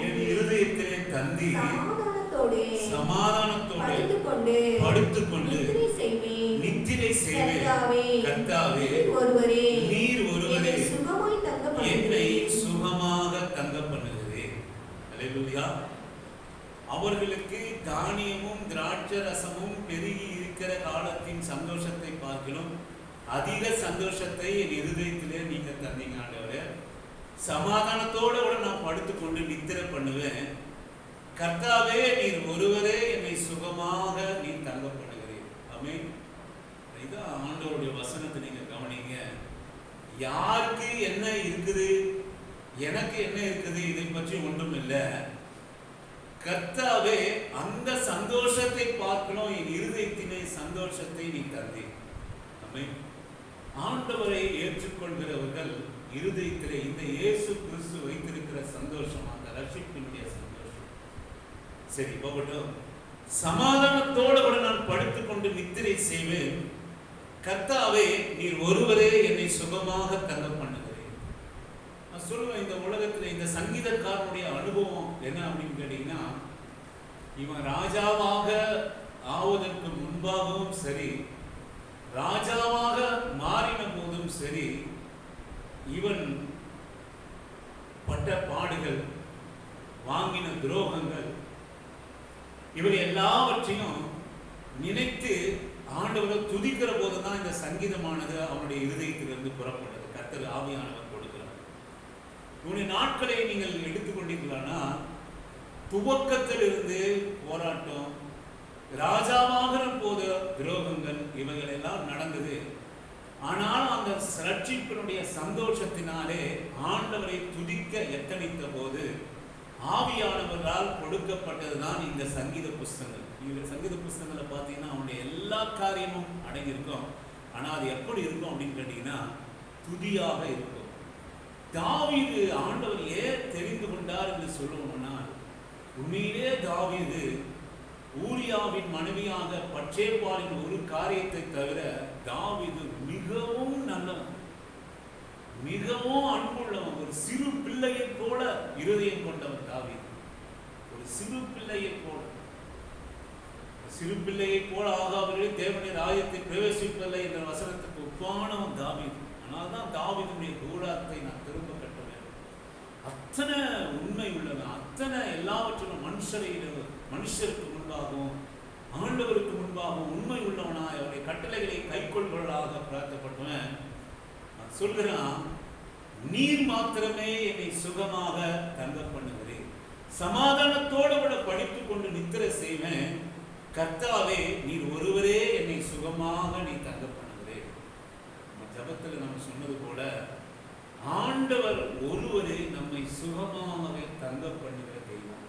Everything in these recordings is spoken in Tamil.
என் இருதயத்திலே தந்தி சமாதானத்தோடு படுத்துக்கொண்டு நித்திரை செய்வேன். கர்த்தாவே, நீர் ஒருவரே என்னை சுகமாக தங்க பண்ணுகிறேன். அல்லேலூயா. அவர்களுக்கு தானியமும் திராட்சை ரசமும் பெருகி இருக்கிற காலத்தின் சந்தோஷத்தை பார்க்கணும். அதிக சந்தோஷத்தை என் இருதயத்திலே நீங்க தந்தீங்க ஆண்டவரே. சமாதானத்தோட கூட நான் படுத்துக்கொண்டு நித்திரை பண்ணுவேன். கர்த்தாவே, நீர் ஒருவரே என்னை சுகமாக நீ தங்க பண்ணுகிறீர். ஆமென். இதான் ஆண்டவருடைய வசனத்தை நீங்க கவனிங்க. யாருக்கு என்ன இருக்குது, எனக்கு என்ன இருக்குது, இதை பற்றி ஒன்றும் இல்லை. கர்த்தாவே, அந்த சந்தோஷத்தை பார்க்கணும். என் இருதயத்திலே சந்தோஷத்தை நீ தந்தீர். ஆமென். ஆண்டவரை ஏற்றுக்கொள்கிறவர்கள் இருதயத்திலே இந்த இயேசு கிறிஸ்து வைத்திருக்கிற சந்தோஷம், அந்த ரட்சிப்பினுடைய சந்தோஷம். சரி போகட்டும். சமாதானத்தோடு கூட நான் படுத்துக்கொண்டு நித்திரை செய்வேன். கர்த்தாவே, நீர் ஒருவரே என்னை சுகமாக தங்க பண்ணுகிறேன். நான் சொல்லுவேன், இந்த உலகத்தில் இந்த சங்கீதக்காரனுடைய அனுபவம் என்ன அப்படின்னு கேட்டீங்கன்னா, இவன் ராஜாவாக ஆவதற்கு முன்பாகவும் சரி, ராஜாவாக மாறின போதும் சரி, இவன் பட்ட பாடுகள், வாங்கின துரோகங்கள், இவை எல்லாவற்றையும் நினைத்து ஆண்டவரை துதிக்கிற போதுதான் இந்த சங்கீதமானது அவனுடைய இருதயத்திலிருந்து புறப்பட்டது. கர்த்தர் ஆவியானவர் கொடுக்கிறார். இவனுடைய நாட்களை நீங்கள் எடுத்துக்கொண்டீர்களானா, துவக்கத்திலிருந்து போராட்டம், ராஜாவாகிற போது துரோகங்கள், இவைகள் எல்லாம் நடந்தது. ஆனால் அந்த ரட்சிப்பினுடைய சந்தோஷத்தினாலே ஆண்டவரை துதிக்க எத்தனித்த போது ஆவியானவரால் கொடுக்கப்பட்டதுதான் இந்த சங்கீத புஸ்தகங்கள். இந்த சங்கீத புஸ்தகங்களை பார்த்தீங்கன்னா அவனுடைய எல்லா காரியமும் அடங்கியிருக்கும். ஆனால் அது எப்படி இருக்கும் அப்படின்னு கேட்டீங்கன்னா, துதியாக இருக்கும். தாவீது ஆண்டவர் ஏன் தெரிந்து கொண்டார் என்று சொல்லணும்னா, உண்மையிலே தாவீது ஊரியாவின் மனைவியாக பட்சேபாலின் ஒரு காரியத்தை தவிர தாவீது மிகவும் நல்லவன், மிகவும் அன்புள்ளவன். ஒரு சிறு பிள்ளையை போல இருதயம் கொண்டவன் தாவீது. ஒரு சிறு பிள்ளையை போல, சிறு பிள்ளையை போல ஆகாவர்களே தேவனுடைய ராஜ்யத்தை பிரவேசிப்பதில்லை என்ற வசனத்துக்கு ஒப்பானவன் தாவீது. ஆனால் தான் தாவீதுடைய கூடாரத்தை நான் திரும்ப கட்ட வேண்டும். அத்தனை உண்மை உள்ளவன், அத்தனை எல்லாவற்றிலும் மனுஷருக்கு முன்பாகவும் ஆண்டவருக்கு முன்பாகவும் உண்மை உள்ளவனாய் அவருடைய கட்டளைகளை கைக்கொள்வதாக பிரார்த்தப்பட்டவன் சொல்கிறான், நீர் மாத்திரமே என்னை சுகமாக தங்க பண்ணுகிறேன். சமாதானத்தோடு கூட படித்துக் கொண்டு நித்திரை செய்வேன். கர்த்தாவே, நீர் ஒருவரே என்னை சுகமாக நீ தங்க பண்ணுகிறேன். நம்ம ஜபத்தில் நம்ம சொன்னது போல ஆண்டவர் ஒருவரே நம்மை சுகமாகவே தங்க பண்ணுகிற தெய்வம்.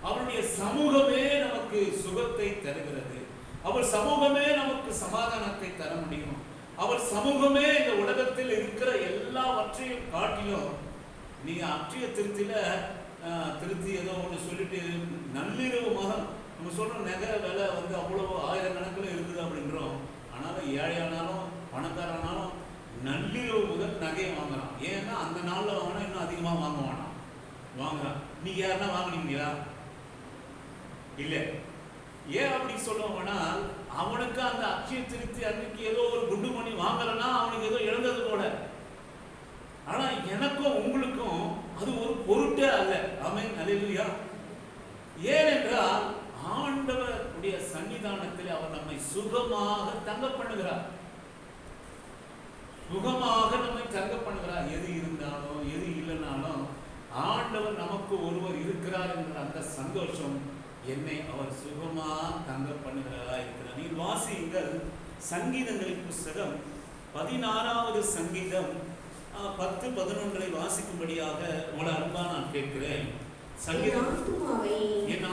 அவருடைய சமூகமே நமக்கு சுகத்தை தருகிறது. அவர் சமூகமே நமக்கு சமாதானத்தை தர முடியும். அவர் சமூகமே இந்த உலகத்தில் இருக்கிற எல்லாவற்றையும் காட்டிலும், நீங்க அற்றிய திருத்தி ஏதோ ஒன்று சொல்லிட்டு நள்ளிரவு மகன் நம்ம சொல்றோம், நகர விலை வந்து அவ்வளவு ஆயிரக்கணக்கில் இருக்குது அப்படின்றோம். ஆனாலும் ஏழையானாலும் பணக்காரனாலும் நள்ளிரவு முதல் நகையை வாங்குறான். ஏன்னா அந்த நாளில் வாங்கினா இன்னும் அதிகமாக வாங்குறான். நீங்க யாருன்னா வாங்கினீங்களா? இல்லை. ஏன் அப்படி சொல்லுவாங்கன்னா, அவனுக்கு அந்த அட்சய திருத்தி அன்னைக்கு ஏதோ ஒரு குண்டு மணி வாங்கலன்னா அவனுக்கு ஏதோ இழந்தது போல. ஆனா எனக்கும் உங்களுக்கும் அது ஒரு பொருட்டே அல்ல. ஆமென், அல்லேலூயா. ஏனென்றால் ஆண்டவருடைய சன்னிதானத்தில் அவர் நம்மை சுகமாக தங்க பண்ணுகிறார். சுகமாக நம்மை தங்க பண்ணுகிறார். எது இருந்தாலும் எது இல்லைனாலும் ஆண்டவர் நமக்கு ஒருவர் இருக்கிறார் என்ற அந்த சந்தோஷம் என்னை அவர் சுகமா தங்க பண்ணுகிறதா இருக்கிறார். நீ வாசியுங்கள் சங்கீதங்களின் புஸ்தகம் 16வது சங்கீதம் 10-11 வாசிக்கும்படியாக உங்களை அன்பா நான் கேட்கிறேன். என்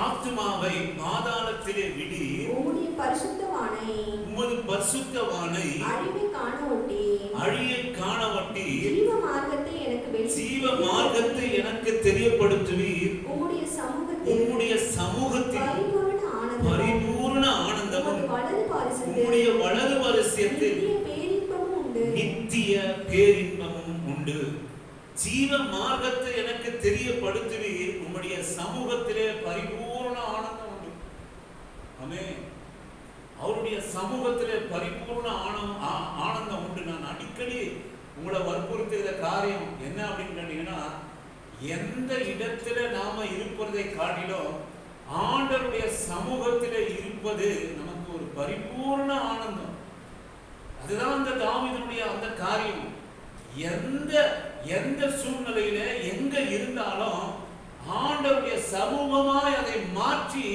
ஆத்துமாவை பாதாளத்திலே விடீர், உமது பரிசுத்தவானை அழியை காணவட்டி ஜீவ மார்க்கத்தை எனக்கு தெரியப்படுத்துவீர். உம்முடைய சமூகத்தில் பரிபூர்ண ஆனந்தமும் உம்முடைய வலது வரிசையத்தில் நித்திய பேரின்பமும் உண்டு. ஜீவ மார்க்கத்தை எனக்கு தெரியப்படுத்துவீர், உம்முடைய சமூகத்திலே பரிபூர்ண ஆனந்தம் உண்டு. ஆமென். அவருடைய சமூகத்திலே பரிபூர்ண ஆனந்தம் உண்டு. நான் அடிக்கடி உங்களை வற்புறுத்துகிற காரியம் என்ன அப்படின்னு கேட்டீங்கன்னா, எந்த இடத்துல நாம இருப்பதை காட்டிலும் ஆண்டவருடைய சமூகத்திலே இருப்பது நமக்கு ஒரு பரிபூர்ண ஆனந்தம். அதுதான் அந்த தாவீதுடைய அந்த காரியம். எந்த சூழ்நிலையில எங்க இருந்தாலும் ஆண்டவருடைய சமூகமாய் அதை மாற்றி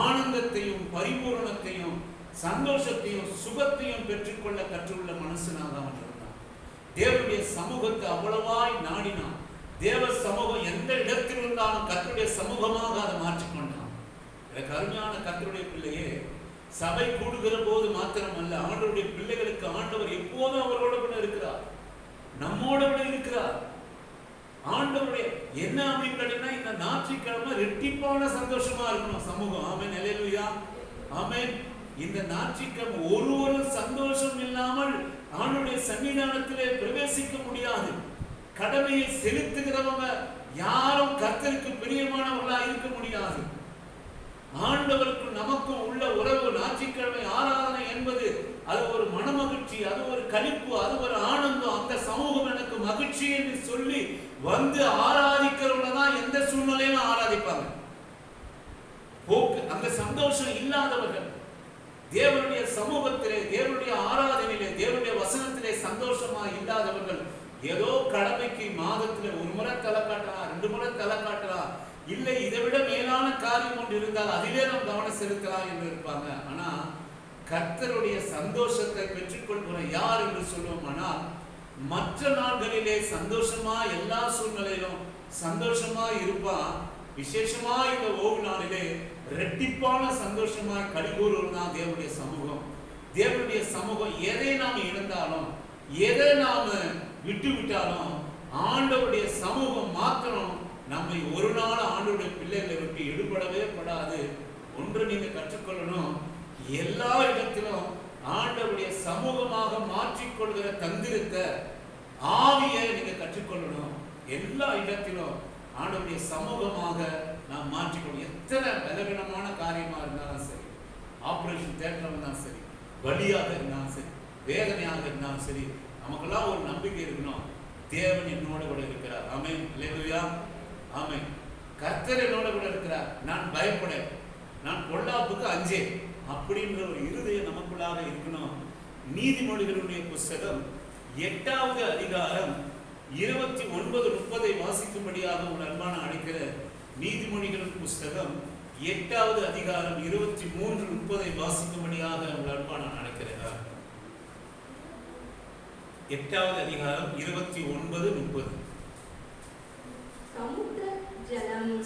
ஆனந்தத்தையும் பரிபூரணத்தையும் சந்தோஷத்தையும் சுகத்தையும் பெற்றுக்கொள்ள கற்றுள்ள மனசனாக அவன் இருந்தான். தேவனுடைய சமூகத்தை அவ்வளவாய் நாடினான். தேவ சமூகம் எந்த இடத்தில் இருந்தாலும் கர்த்தருடைய சமூகமாக அதை மாற்றிக்கொண்டான். அருமையான கர்த்தருடைய பிள்ளையே, சபை கூடுகிற போது மாத்திரமல்ல, ஆண்டவருடைய பிள்ளைகளுக்கு ஆண்டவர் எப்போதும் அவரோட கூட இருக்கிறார், நம்மோட கூட இருக்கிறார். ஆண்டவருடைய என்ன அப்படின்னு கேட்டீங்கன்னா, இந்த ஞாயிற்றுக்கிழமை ரெட்டிப்பான சந்தோஷமா இருக்கணும் சமூகம். ஆமென், அல்லேலூயா, ஆமென். இந்த ஞாயிற்றுக்கிழமை ஒரு சந்தோஷம் இல்லாமல் ஆண்டவருடைய சன்னிதானத்திலே பிரவேசிக்க முடியாது. கடமையை செலுத்துகிறவங்க யாரும் கர்த்தருக்கு பிரியமானவர்களா இருக்க முடியாது. ஆண்டவருக்கு நமக்கும் உள்ள உறவு ஞாயிற்றுக்கிழமை ஆராதனை என்பது அது ஒரு மனமகிழ்ச்சி, அது ஒரு களிப்பு, அது ஒரு ஆனந்தம். அந்த சமூகம் எனக்கு மகிழ்ச்சி என்று சொல்லி வந்து ஆராதிக்கிறவங்க தான் எந்த சூழ்நிலையிலும் ஆராதிப்பாங்க. அந்த சந்தோஷம் இல்லாதவர்கள் தேவனுடைய சமூகத்திலே, தேவனுடைய ஆராதனையிலே, தேவனுடைய வசனத்திலே சந்தோஷமா இல்லாதவர்கள் ஏதோ கடமைக்கு மாதத்துல ஒரு முறை தலை காட்டலாம், 2 முறை தலை காட்டலாம், இல்லை இதை விட மேலான காரியம் ஒன்று இருந்தால் அதிலே நாம் கவனம் செலுத்தலாம் என்று இருப்பாங்க. ஆனா கர்த்தருடைய சந்தோஷத்தை பெற்றுக்கொள்கிற யார் என்று சொல்லுவோம். ஆனால் மற்ற நாட்களிலே சந்தோஷமா எல்லா சூழ்நிலையிலும் சந்தோஷமா இருப்பான். விசேஷமா இந்த ஓய்வு நாளிலே ரெட்டிப்பான சந்தோஷமா கலிகூறுவதுதான் தேவனுடைய சமூகம். தேவனுடைய சமூகம் எதை நாம் இழந்தாலும், எதை நாம விட்டு விட்டாலும், ஆண்டவருடைய சமூகம் மாத்திரம் நம்மை ஒரு நாள் ஆண்டவருடைய பிள்ளைகளை விட்டு எடுபடவே படாது. ஒன்று நீங்க கற்றுக்கொள்ளணும், எல்லா இடத்திலும் ஆண்டவருடைய சமூகமாக மாற்றிக்கொள்கிற தந்திரத்தை, ஆவியை நீங்க கற்றுக்கொள்ளணும். எல்லா இடத்திலும் ஆண்டவருடைய சமூகமாக நாம் மாற்றிக்கொள்ளணும். எத்தனை பலவீனமான காரியமா இருந்தாலும் சரி, ஆபரேஷன் தியேட்டர் இருந்தாலும் சரி, வலியாக இருந்தாலும் சரி, வேதனையாக இருந்தாலும் சரி, நமக்கெல்லாம் ஒரு நம்பிக்கை இருக்கணும், தேவன் என்னோட கூட இருக்கிறார். ஆமென், அல்லேலூயா, ஆமென். கர்த்தர் என்னோட கூட இருக்கிறார், நான் பயப்பட, நான் பொல்லாப்புக்கு அஞ்சேன் அப்படின்ற ஒரு இருதயம் நமக்குள்ளாக இருக்கணும். நீதிமொழிகளுடைய புஸ்தகம் 8வது அதிகாரம் 29, 30 வாசிக்கும்படியாக உங்கள் அன்பான அழைக்கிற நீதிமொழிகள் புஸ்தகம் 8வது அதிகாரம் 23, 30 வாசிக்கும்படியாக உங்கள் அன்பான அழைக்கிறார். 8வது அதிகாரம் 29, 30.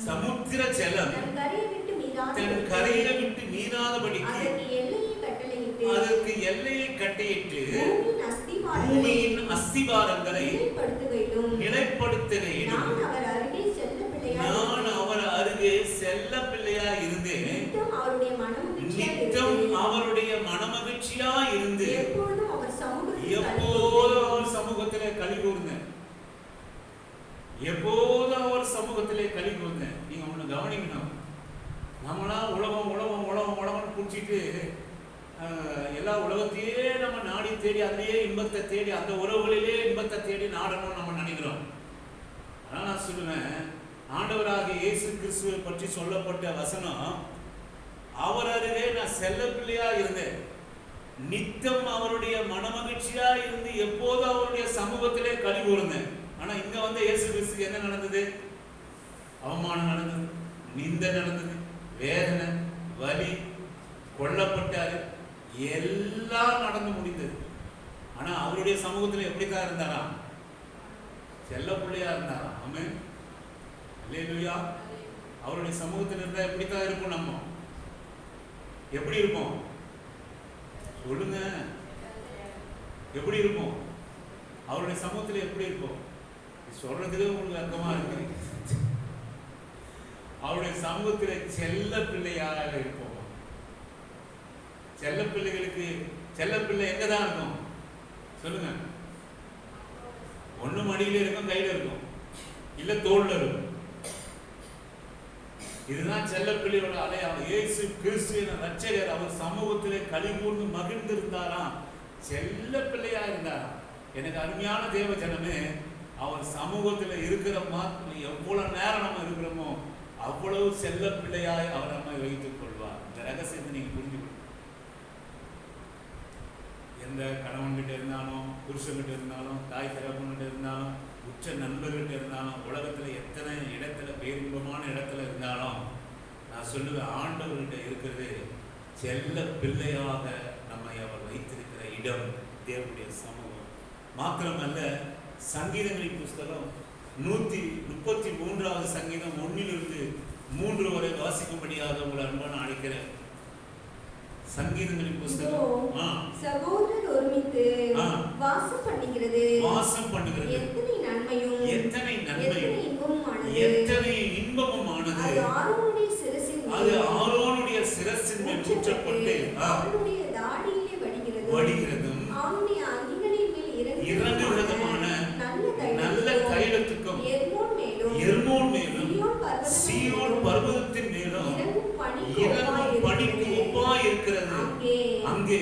சமுத்திர ஜலம் தன் கரையை விட்டு மீறாதபடிக்கு அதற்கு எல்லையை கட்டியிட்டு பூமியின் அஸ்திபாரங்களை நிலைப்படுத்துகிறேன். நான் அவர் அருகே செல்ல பிள்ளையா இருந்தேன், நித்தம் அவருடைய மனமகிழ்ச்சியா இருந்து எப்போதும் அவர் சமூகத்திலே களி கூர்ந்தேன், எப்போதும் அவர் சமூகத்திலே களி கூர்ந்தேன். நீங்க ஒண்ணு கவனிக்கணும், நம்மளாம் உலகம் குடிச்சிட்டு எல்லா உலகத்தையே நம்ம நாடி தேடி அதிலேயே இன்பத்தை தேடி அந்த உறவுகளிலே இன்பத்தை தேடி நாடணும்னு நம்ம நினைக்கிறோம். ஆனால் நான் சொல்லுவேன், ஆண்டவராகிய இயேசு கிறிஸ்துவை பற்றி சொல்லப்பட்ட வசனம், அவர் அருகே நான் செல்ல பிள்ளையா இருந்தேன், நித்தம் அவருடைய மனமகிழ்ச்சியா இருந்து எப்போதும் அவருடைய சமூகத்திலே களி கூர்ந்தேன். ஆனா இங்க வந்து இயேசு கிறிஸ்துக்கு என்ன நடந்தது? அவமானம் நடந்தது, நிந்தை நடந்தது, வேதனை, வலி, கொல்லப்பட்டாரு, எல்லாம் நடந்து முடிந்தது. ஆனா அவருடைய சமூகத்தில் எப்படித்தான் இருந்தாராம்? செல்ல பிள்ளையா இருந்தாராம். ஆமென், அல்லேலூயா. அவருடைய சமூகத்தில் இருந்தா எப்படித்தான் இருக்கும்? நம்ம எப்படி இருப்போம் சொல்லுங்க? எப்படி இருப்போம்? அவருடைய சமூகத்தில் எப்படி இருப்போம்? சொல்றதுலே உங்களுக்கு அர்த்தமா இருக்கு. அவருடைய சமூகத்தில் செல்ல பிள்ளையாக இருப்போம். செல்ல பிள்ளைகளுக்கு செல்ல பிள்ளை எங்கதான் இருக்கும் சொல்லுங்க? ஒண்ணு மடியில இருக்கும், கையில இருக்கும், இல்ல தோல்ல இருக்கும். இதுதான் செல்ல பிள்ளையோட அடையாளம். இயேசு கிறிஸ்து என்ற ரட்சகர் அவர் சமூகத்திலே களிகூர்ந்து மகிழ்ந்திருந்தாராம், செல்ல பிள்ளையா இருந்தாராம். எனக்கு அருமையான தேவ ஜனமே, அவர் சமூகத்தில் இருக்கிற மாதிரி எவ்வளவு நேரம் நம்ம இருக்கிறோமோ அவ்வளவு செல்ல பிள்ளையாய் அவர் நம்மை வைத்துக் கொள்வார். இந்த ரகசியத்தை நீங்க புரிஞ்சுக்கணும். எந்த கணவன்கிட்ட இருந்தாலும், புருஷன்கிட்ட இருந்தாலும், தாய் தகப்பன்கிட்ட இருந்தாலும், உச்ச நண்பர்கிட்ட இருந்தாலும், உலகத்துல எத்தனை இடத்துல பேரின்பமான இடத்துல இருந்தாலும், நான் சொல்லுவேன், ஆண்டவர்கிட்ட இருக்கிறது செல்ல பிள்ளையாக நம்மை அவர் வைத்திருக்கிற இடம் தேவனுடைய சமூகம். மாத்திரமல்ல, சங்கீதங்களின் புஸ்தகம் 133வது சங்கீதம் 1-3 வரை வாசிக்கும்படியாக உங்களை அன்பான அழைக்கிறேன். சங்கீதங்களின் புஸ்தகம் சகோதரர் ஒருமித்து வாசம் பண்ணுகிறது, எத்தனை நன்மையும் எத்தனை இன்பமுமானது. அது ஆரோனுடைய சிரசின் மேல் ஊற்றப்பட்டு அவனுடைய தாடியிலே வடிகிறதும் அவனுடைய அங்கிகளின் மேல் இறங்குகிறதுமான நல்ல தைலத்துக்கும் எர்மோன் மேலும் சீயோன் பர்வதத்தின் மேலும் இறங்கும் பனிக்கு ஒப்பாய் இருக்கிறது. அங்கே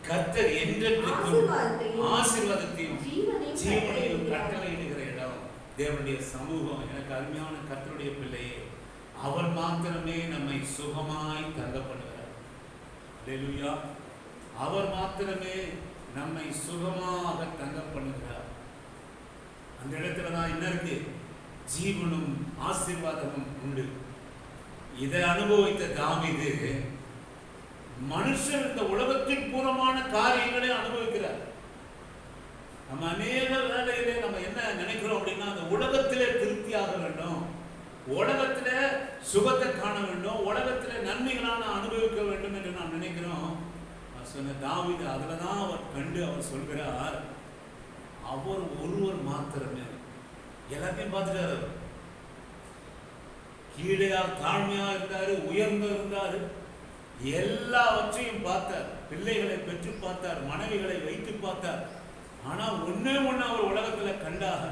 கர்த்தர் என்றென்றைக்கும் ஆசீர்வாதத்தையும் ஜீவனையும் கட்டளையிடுகிற இடம் தேவனுடைய சமூகம். எனக்கு அருமையான கர்த்தருடைய பிள்ளையே, அவர் மாத்திரமே நம்மை சுகமாய் தங்க பண்ணுகிறார். அல்லேலூயா. அவர் மாத்திரமே நம்மை சுகமாக தங்க பண்ணுகிறார். அந்த இடத்துல தான் என்ன இருக்கு? ஜீவனும் ஆசீர்வாதமும் உண்டு. இதை அனுபவித்த தாவீது மனுஷன் இந்த உலகத்தின் பூர்வமான காரியங்களை அனுபவிக்கிறார். நம்ம அநேக வேலையிலே நம்ம என்ன நினைக்கிறோம் அப்படின்னா, அந்த உலகத்திலே திருப்தியாக வேண்டும், உலகத்திலே சுகத்தை காண வேண்டும், உலகத்திலே நன்மைகளான அனுபவிக்க வேண்டும் என்று நாம் நினைக்கிறோம். சொன்ன தாவீது அதுலதான் அவர் கண்டு அவர் சொல்கிறார், அவர் ஒருவர் மாத்திரமே. எல்லாத்தையும் பார்த்துட்டாரு. கீழே தாழ்மையா இருந்தாரு, உயர்ந்து இருந்தாரு, எல்லாவற்றையும் பார்த்தார். பிள்ளைகளை பெற்று பார்த்தார், மனைவிகளை வைத்து பார்த்தார். ஆனா ஒண்ணே ஒண்ணு அவர் உலகத்துல கண்டாக,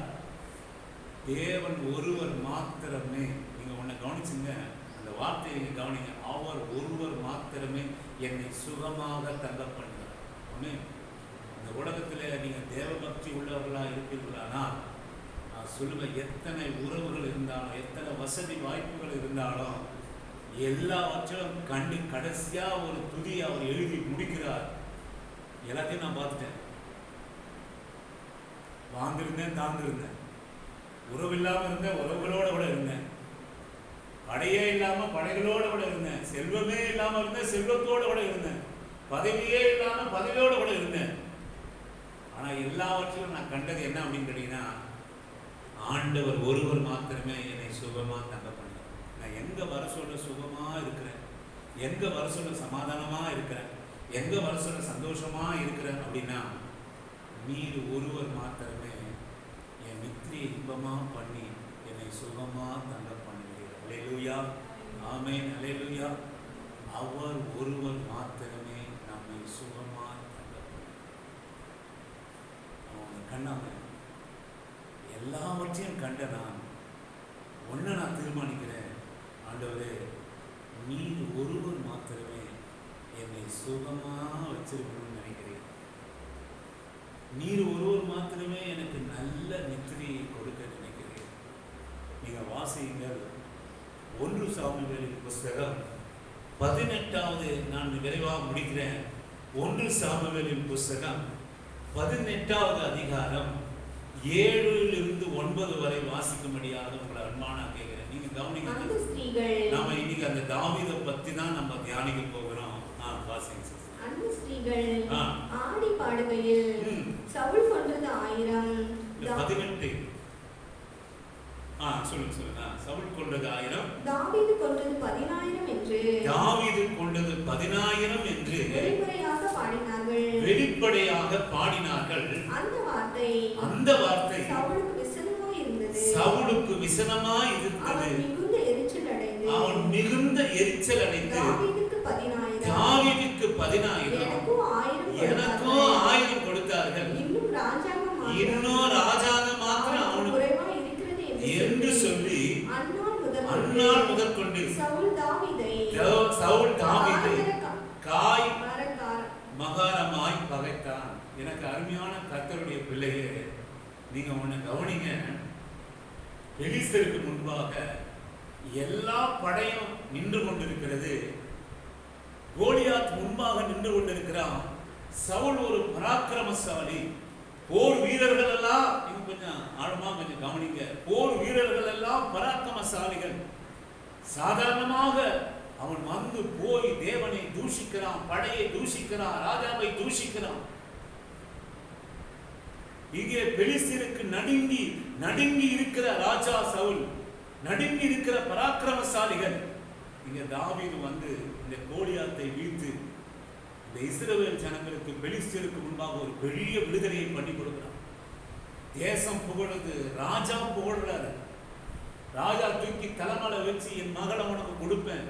தேவன் ஒருவர் மாத்திரமே. நீங்க ஒண்ணு கவனிச்சுங்க, அந்த வார்த்தையை நீங்க கவனிங்க. அவர் ஒருவர் மாத்திரமே என்னை சுகமாக தங்க பண்ணுகிறார். ஒண்ணு, இந்த உலகத்துல நீங்க தேவபக்தி உள்ளவர்களா இருப்பீர்களானா, நான் சொல்லுவேன், எத்தனை உறவுகள் இருந்தாலும், எத்தனை வசதி வாய்ப்புகள் இருந்தாலும், எல்லாவற்றையும் கண்டு கடைசியா ஒரு துதி அவர் எழுதி முடிக்கிறார். எல்லாத்தையும் நான் பார்த்துட்டேன், வாழ்ந்திருந்தேன், தாழ்ந்திருந்தேன், உறவு இல்லாம இருந்தேன், உறவுகளோட கூட இருந்தேன், படையே இல்லாம படைகளோட கூட இருந்தேன், செல்வமே இல்லாம இருந்தேன், செல்வத்தோட கூட இருந்தேன், பதவியே இல்லாம பதவியோட கூட இருந்தேன். ஆனா எல்லாவற்றையும் நான் கண்டது என்ன அப்படின்னு கேட்டீங்கன்னா, ஆண்டவர் ஒருவர் மாத்திரமே என்னை சுகமா தங்க பண்ணார். நான் எங்க வர சொல்ல சுகமா இருக்கிறேன், எங்க வர சொல்ல சமாதானமா இருக்கிறேன், எங்க வர சொல்ல சந்தோஷமா இருக்கிறேன் அப்படின்னா, நீர் ஒருவர் மாத்திரமே என் நித்திரை இன்பமா பண்ணி என்னை சுகமா தங்க பண்ணுகிறீர். அல்லேலூயா, ஆமென், அல்லேலூயா. அவர் ஒருவர் மாத்திரமே நம்மை சுகமா தங்க அவங்க கண்ணாம எல்லாவற்றையும் கண்ட நான் ஒன்ன நான் தீர்மானிக்கிறேன், ஆண்டவரே நீர் ஒருவர் மாத்திரமே என்னை சுகமா வச்சிருக்கணும்னு நினைக்கிறேன். நீர் ஒருவர் மாத்திரமே எனக்கு நல்ல நித்திரையை கொடுக்க நினைக்கிறேன். நீங்க வாசியுங்கள் 1 சாமுவேலின் புஸ்தகம் 18வது, நான் விரைவாக முடிக்கிறேன். 1 சாமுவேலின் புஸ்தகம் 18வது அதிகாரம் 7லிருந்து 9 வரை வாசிக்கும்படியாக உங்களை அன்பான கேட்கிறேன். நீங்க கவனிங்க. நாம இன்னைக்கு அந்த தாவீதை பத்தி தான் நம்ம தியானிக்க போகிறோம். வாசிங்க. அந்த ஸ்திரீகள் ஆடி பாடுகையில் சவுல் கொன்றது 1000. 18 சொல்லுங்க. சவுல் கொன்றது 1000, தாவீது கொன்றது 10000 என்று வெளிப்படையாக பாடினார்கள். அந்த வார்த்தை சவுலுக்கு விசனமாய் இருந்தது. அவன் மிகுந்த எரிச்சல் அடைந்து தாவீதுக்கு 10000 எனக்கும் 1000 கொடுத்தார்கள், நீங்க ஒண்ணு கவனிங்க, பெலிஸ்தருக்கு முன்பாக எல்லா படையும் நின்று கொண்டிருக்கிறது. கோலியாத் முன்பாக நின்று கொண்டிருக்கிறான். சவுல் ஒரு பராக்கிரமசாலி. போர் வீரர்கள் எல்லாம், நீங்க கொஞ்சம் ஆழமா கொஞ்சம் கவனிங்க, போர் வீரர்கள் எல்லாம் பராக்கிரமசாலிகள். சாதாரணமாக அவன் வந்து போய் தேவனை தூஷிக்கிறான், படையை தூஷிக்கிறான், ராஜாவை தூஷிக்கிறான். இங்கே பெலிஸ்தருக்கு நடுங்கி நடுங்கி இருக்கிற ராஜா சவுல், நடுங்கி இருக்கிற பராக்கிரமசாலிகள். இங்க தாவீது வந்து இந்த கோலியாத்தை வீழ்த்து இந்த இஸ்ரவேல் ஜனங்களுக்கு பெலிஸ்தருக்கு முன்பாக ஒரு பெரிய விடுதலையை பண்ணி கொடுக்கிறான். தேசம் புகழுது, ராஜா புகழ்றாரு. ராஜா தூக்கி தலைமலை வச்சு, என் மகளை உனக்கு கொடுப்பேன்,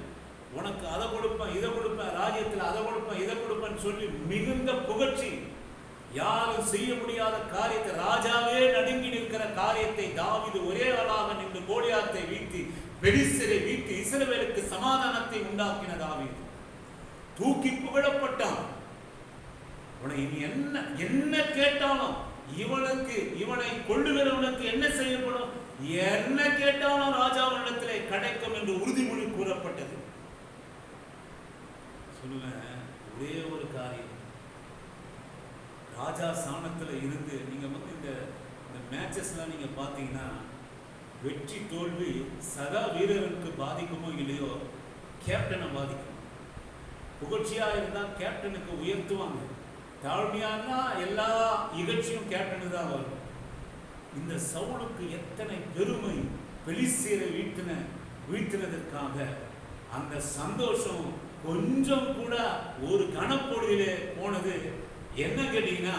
உனக்கு அதை கொடுப்பேன், இதை கொடுப்பேன், ராஜ்யத்தில் அதை கொடுப்பேன், இதை கொடுப்பேன்னு சொல்லி மிகுந்த புகழ்ச்சி. யாரும் செய்ய முடியாத காரியத்தை, ராஜாவே நடுங்கி நிற்கிற காரியத்தை தாவீது ஒரே ஆளாக நின்று கோலியாத்தை வீழ்த்தி, பெலிஸ்தரை வீழ்த்தி, இஸ்ரவேலுக்கு சமாதானத்தை உண்டாக்கின தாவீது தூக்கி புகழப்பட்டான். உன்னை இனி என்ன கேட்டாலும், இவனை கொள்ளுகிறவனுக்கு என்ன செய்யப்படும், என்ன கேட்டாலும் ராஜாவினிடத்திலே கிடைக்கும் என்று உறுதிமொழி கூறப்பட்டது. சொல்லுவேன், ஒரே ஒரு காரியம், ராஜா சாணத்தில் இருந்து நீங்க வந்து இந்த மேட்சஸ்லாம் நீங்க பார்த்தீங்கன்னா, வெற்றி தோல்வி சகா வீரருக்கு பாதிக்குமோ இல்லையோ, கேப்டனை பாதிக்கும். புகழ்ச்சியா இருந்தா கேப்டனுக்கு உயர்த்துவாங்க, தாழ்மையா இருந்தா எல்லா இகழ்ச்சியும் கேப்டனுக்கு தான் வரும். இந்த சவுலுக்கு எத்தனை பெருமை, பெலிஸ்தரை வீழ்த்தினதற்காக அந்த சந்தோஷம் கொஞ்சம் கூட ஒரு கணப்பொழுதிலே போனது. என்ன கேட்டீங்கன்னா,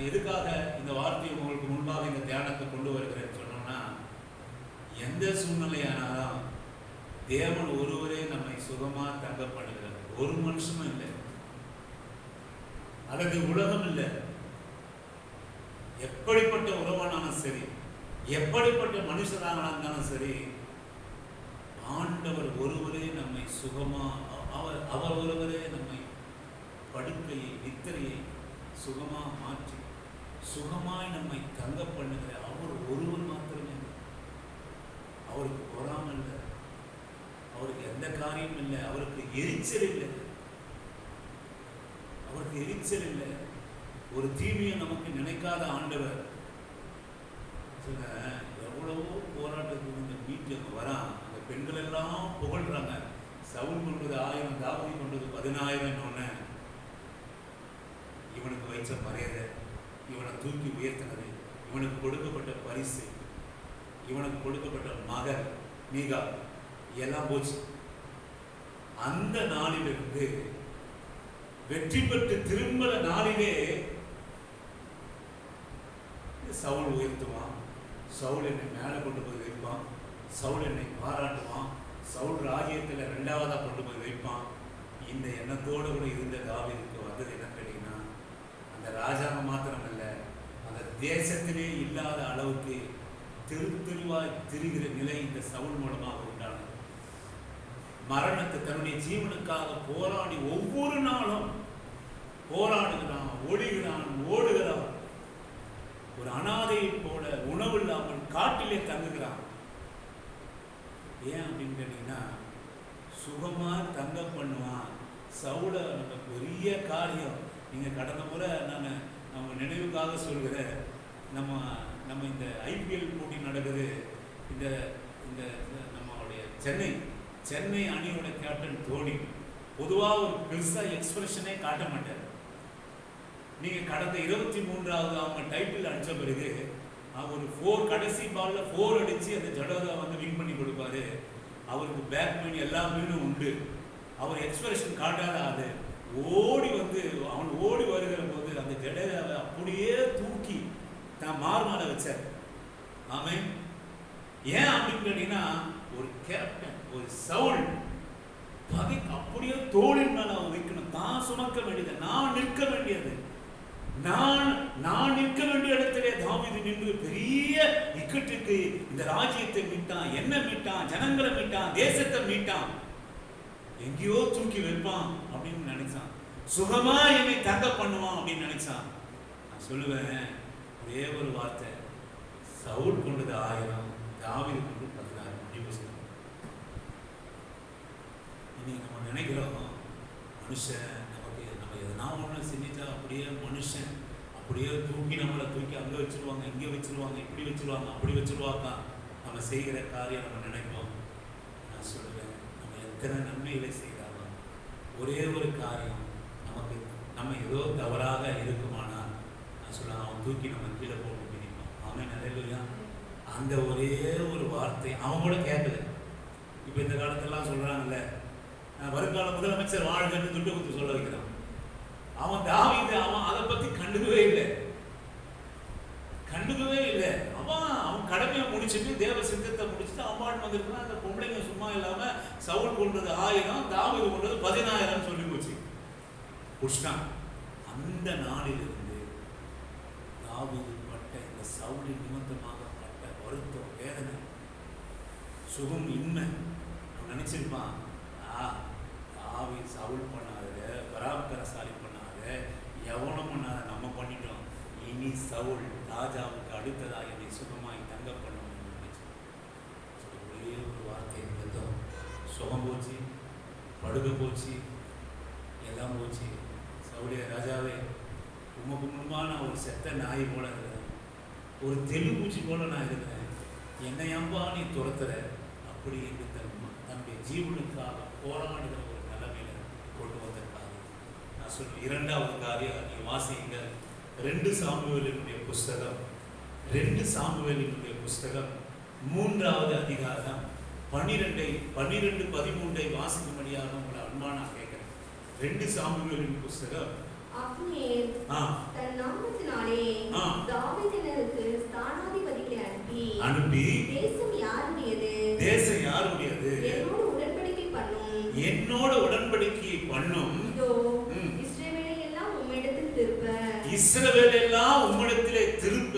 எதுக்காக இந்த வார்த்தையை உங்களுக்கு முன்பாக இந்த தியானத்தை கொண்டு வருகிறேன்னு சொன்னோம்னா, எந்த சூழ்நிலையானாலும் தேவன் ஒருவரே நம்மை சுகமா தங்க பண்ணுகிறார். ஒரு மனுஷனும் இல்லை, அல்லது உலகம் இல்லை. எப்படிப்பட்ட உறவானாலும் சரி, எப்படிப்பட்ட மனுஷராக இருந்தாலும் சரி, ஆண்டவர் ஒருவரே நம்மை சுகமா, அவர் ஒருவரே நம்மை படுக்கையை நித்திரையை சுகமா மாற்றி சுகமாய் நம்மை தங்க பண்ணுகிற அவர் ஒருவர் மாத்திரமே. அவருக்கு பொறாமை இல்லை, அவருக்கு எந்த காரியமும் இல்லை, அவருக்கு எரிச்சல் இல்லை, அவருக்கு எரிச்சல் இல்லை. ஒரு தீமையை நமக்கு நினைக்காத ஆண்டவர். எவ்வளவோ போராட்டத்துக்கு இந்த வீட்டுக்கு வரான். அந்த பெண்கள் எல்லாம் புகழ்றாங்க. சவுல் கொண்டது 1000, தாவீது கொண்டது 10000. இவனுக்கு வைச்ச மரியாதை, இவனை தூக்கி உயர்த்தினது, இவனுக்கு கொடுக்கப்பட்ட பரிசு, இவனுக்கு கொடுக்கப்பட்ட மகள் மீகா எல்லாம் போச்சு. அந்த நாளிலிருந்து வெற்றி பெற்று திரும்பல நாளிலே சவுல் உயர்த்துவான், சவுல் என்னை மேலே கொண்டு போய் வைப்பான், சவுல் என்னை பாராட்டுவான், சவுல் ராஜ்யத்தில் 2ஆவதா கொண்டு போய் வைப்பான். இந்த எண்ணத்தோடு கூட இருந்த தாவீதுக்கு வந்தது என்ன கேட்டீங்கன்னா, அந்த ராஜாவை மாத்திரம் இல்லை, அந்த தேசத்திலே இல்லாத அளவுக்கு தெருவாய் திரிகிற நிலை இந்த சவுல் மூலமாக உண்டானது. மரணத்தை தன்னுடைய ஜீவனுக்காக போராடி ஒவ்வொரு நாளும் போராடுகிறான், ஒளிகிறான், ஓடுகிறான். ஒரு அனாதையை போல உணவு இல்லாமல் காட்டிலே தங்குகிறான். ஏன் அப்படின்னு கேட்டீங்கன்னா, சுகமா தங்க பண்ணுவான். சவுல நம்ம பெரிய காரியம். நீங்க கடந்த முறை நம்ம நினைவுக்காக சொல்கிற நம்ம இந்த ஐபிஎல் போட்டி நடக்குது. இந்த நம்மளுடைய சென்னை அணியோட கேப்டன் தோனி பொதுவாக ஒரு பெருசாக எக்ஸ்பிரஷனே காட்ட மாட்டார். நீங்க கடந்த 23வது அவங்க டைட்டில் அடிச்ச பிறகு அவர் 4 கடைசி பால்ல 4 அடிச்சு அந்த ஜடேஜா வந்து வின் பண்ணி கொடுப்பாரு. அவருக்கு பேக் பெயின் எல்லா மீனும் உண்டு. அவர் எக்ஸ்பிரஷன் காட்டாத ஆளு அவன் ஓடி வருகிற போது அந்த ஜடேஜாவை அப்படியே தூக்கி தான் மார்மால வச்சார். ஆமென். ஏன் அப்படின்னு கேட்டீங்கன்னா, ஒரு கேப்டன், ஒரு சவுல் அப்படியே தோளின் மேல அவன் வைக்கணும். தான் சுமக்க வேண்டியது, நான் நிற்க வேண்டியது, நான் நிற்க வேண்டிய இடத்திலே தாவீது நின்று பெரிய இக்கட்டுக்கு இந்த ராஜ்யத்தை மீட்டான், என்ன மீட்டான், ஜனங்களை மீட்டான், தேசத்தை மீட்டான். எங்கேயோ தூக்கி வைப்பான் அப்படின்னு நினைச்சான். சுகமா என்னை தங்க பண்ணுவான் அப்படின்னு நினைச்சான். நான் சொல்லுவேன், ஒரே ஒரு வார்த்தை, சவுல் கொண்டது 1000, தாவீது கொண்டு 16. முடிவு. இன்னைக்கு நம்ம நினைக்கிறோம் மனுஷன் நமக்கு நம்ம எதனா ஒன்று செஞ்சுட்டா அப்படியே மனுஷன் அப்படியே தூக்கி நம்மளை தூக்கி அங்கே வச்சுருவாங்க, இங்கே வச்சுருவாங்க, இப்படி வச்சுருவாங்க, அப்படி வச்சுருவாங்க. நம்ம செய்கிற காரியம் நம்ம நினைப்போம். நான் சொல்லுவேன், நம்ம எத்தனை நன்மைகளை செய்தாலும் ஒரே ஒரு காரியம் நமக்கு நம்ம ஏதோ தவறாக இருக்குமானால் நான் சொல்லுவேன், அவன் தூக்கி நம்ம கீழே போட்டு பிடிப்பான். அவன் நிறைய அந்த ஒரே ஒரு வார்த்தை அவன் கூட கேட்கல. இப்போ இந்த காலத்திலாம் சொல்கிறாங்கல்ல, வருங்கால முதலமைச்சர் வாழ்கன்னு துண்டு குத்து சொல்ல வைக்கிறான். அவன் தாவீது அவன் அதை பற்றி கண்டுக்கவே இல்லை. அவன் கடமையை முடிச்சுட்டு தேவ சித்தத்தை முடிச்சுட்டு அவன் வந்திருக்கான். அந்த பொம்பளைங்க சும்மா இல்லாம சவுல் கொண்டது 1000, தாவீது கொண்டது 10000 சொல்லி போச்சு புஷ்டான். அந்த நாளிலிருந்து தாவீது பட்ட இந்த சவுலின் நிமித்தமாக பட்ட வருத்தம், வேதனை, சுகம், இன்மை நினைச்சிருப்பான். தாவீது சவுல் பண்ணாத, பராபரசாலி பண்ணாத, எவனும் பண்ணாத, நம்ம பண்ணிட்டோம். இனி சவுல் ராஜாவுக்கு அடுத்ததாக என்னை சுகமாய் தங்க பண்ணணும்னு நினைச்சு ஒரே ஒரு வார்த்தை இருந்ததும் சுகம் போச்சு, படுக போச்சு, எல்லாம் போச்சு. சவுலிய ராஜாவே, உமக்கு முன்பாக நான் ஒரு செத்த நாய் போல இருக்கிறேன், ஒரு தெலுங்குச்சி போல நான் இருக்கிறேன், என்னை அம்பா நீ துரத்துற அப்படி என்று தன்னுடைய ஜீவனுக்காக போராடுகிற ஒரு நிலைமையில கொண்டு வந்திருக்காங்க. நான் சொல்ல 2வது காரியம் நீ வாசிங்க. 2 சாமுவேலினுடைய புஸ்தகம் 3வது அதிகாரம் 12-13 வாசிக்கும்படியாக உங்களை அன்பா நான் கேட்கிறேன். 2 சாமுவேலின் புஸ்தகம். அப்னேர் தன் நாமத்தினாலே தாவீதினருக்கு ஸ்தானாதிபதிகளை அனுப்பி தேசம் யாருடையது என்னோடு உடன்படிக்கை பண்ணும் இஸ்ரவேலை எல்லாம் உம்மிடத்திலே திருப்ப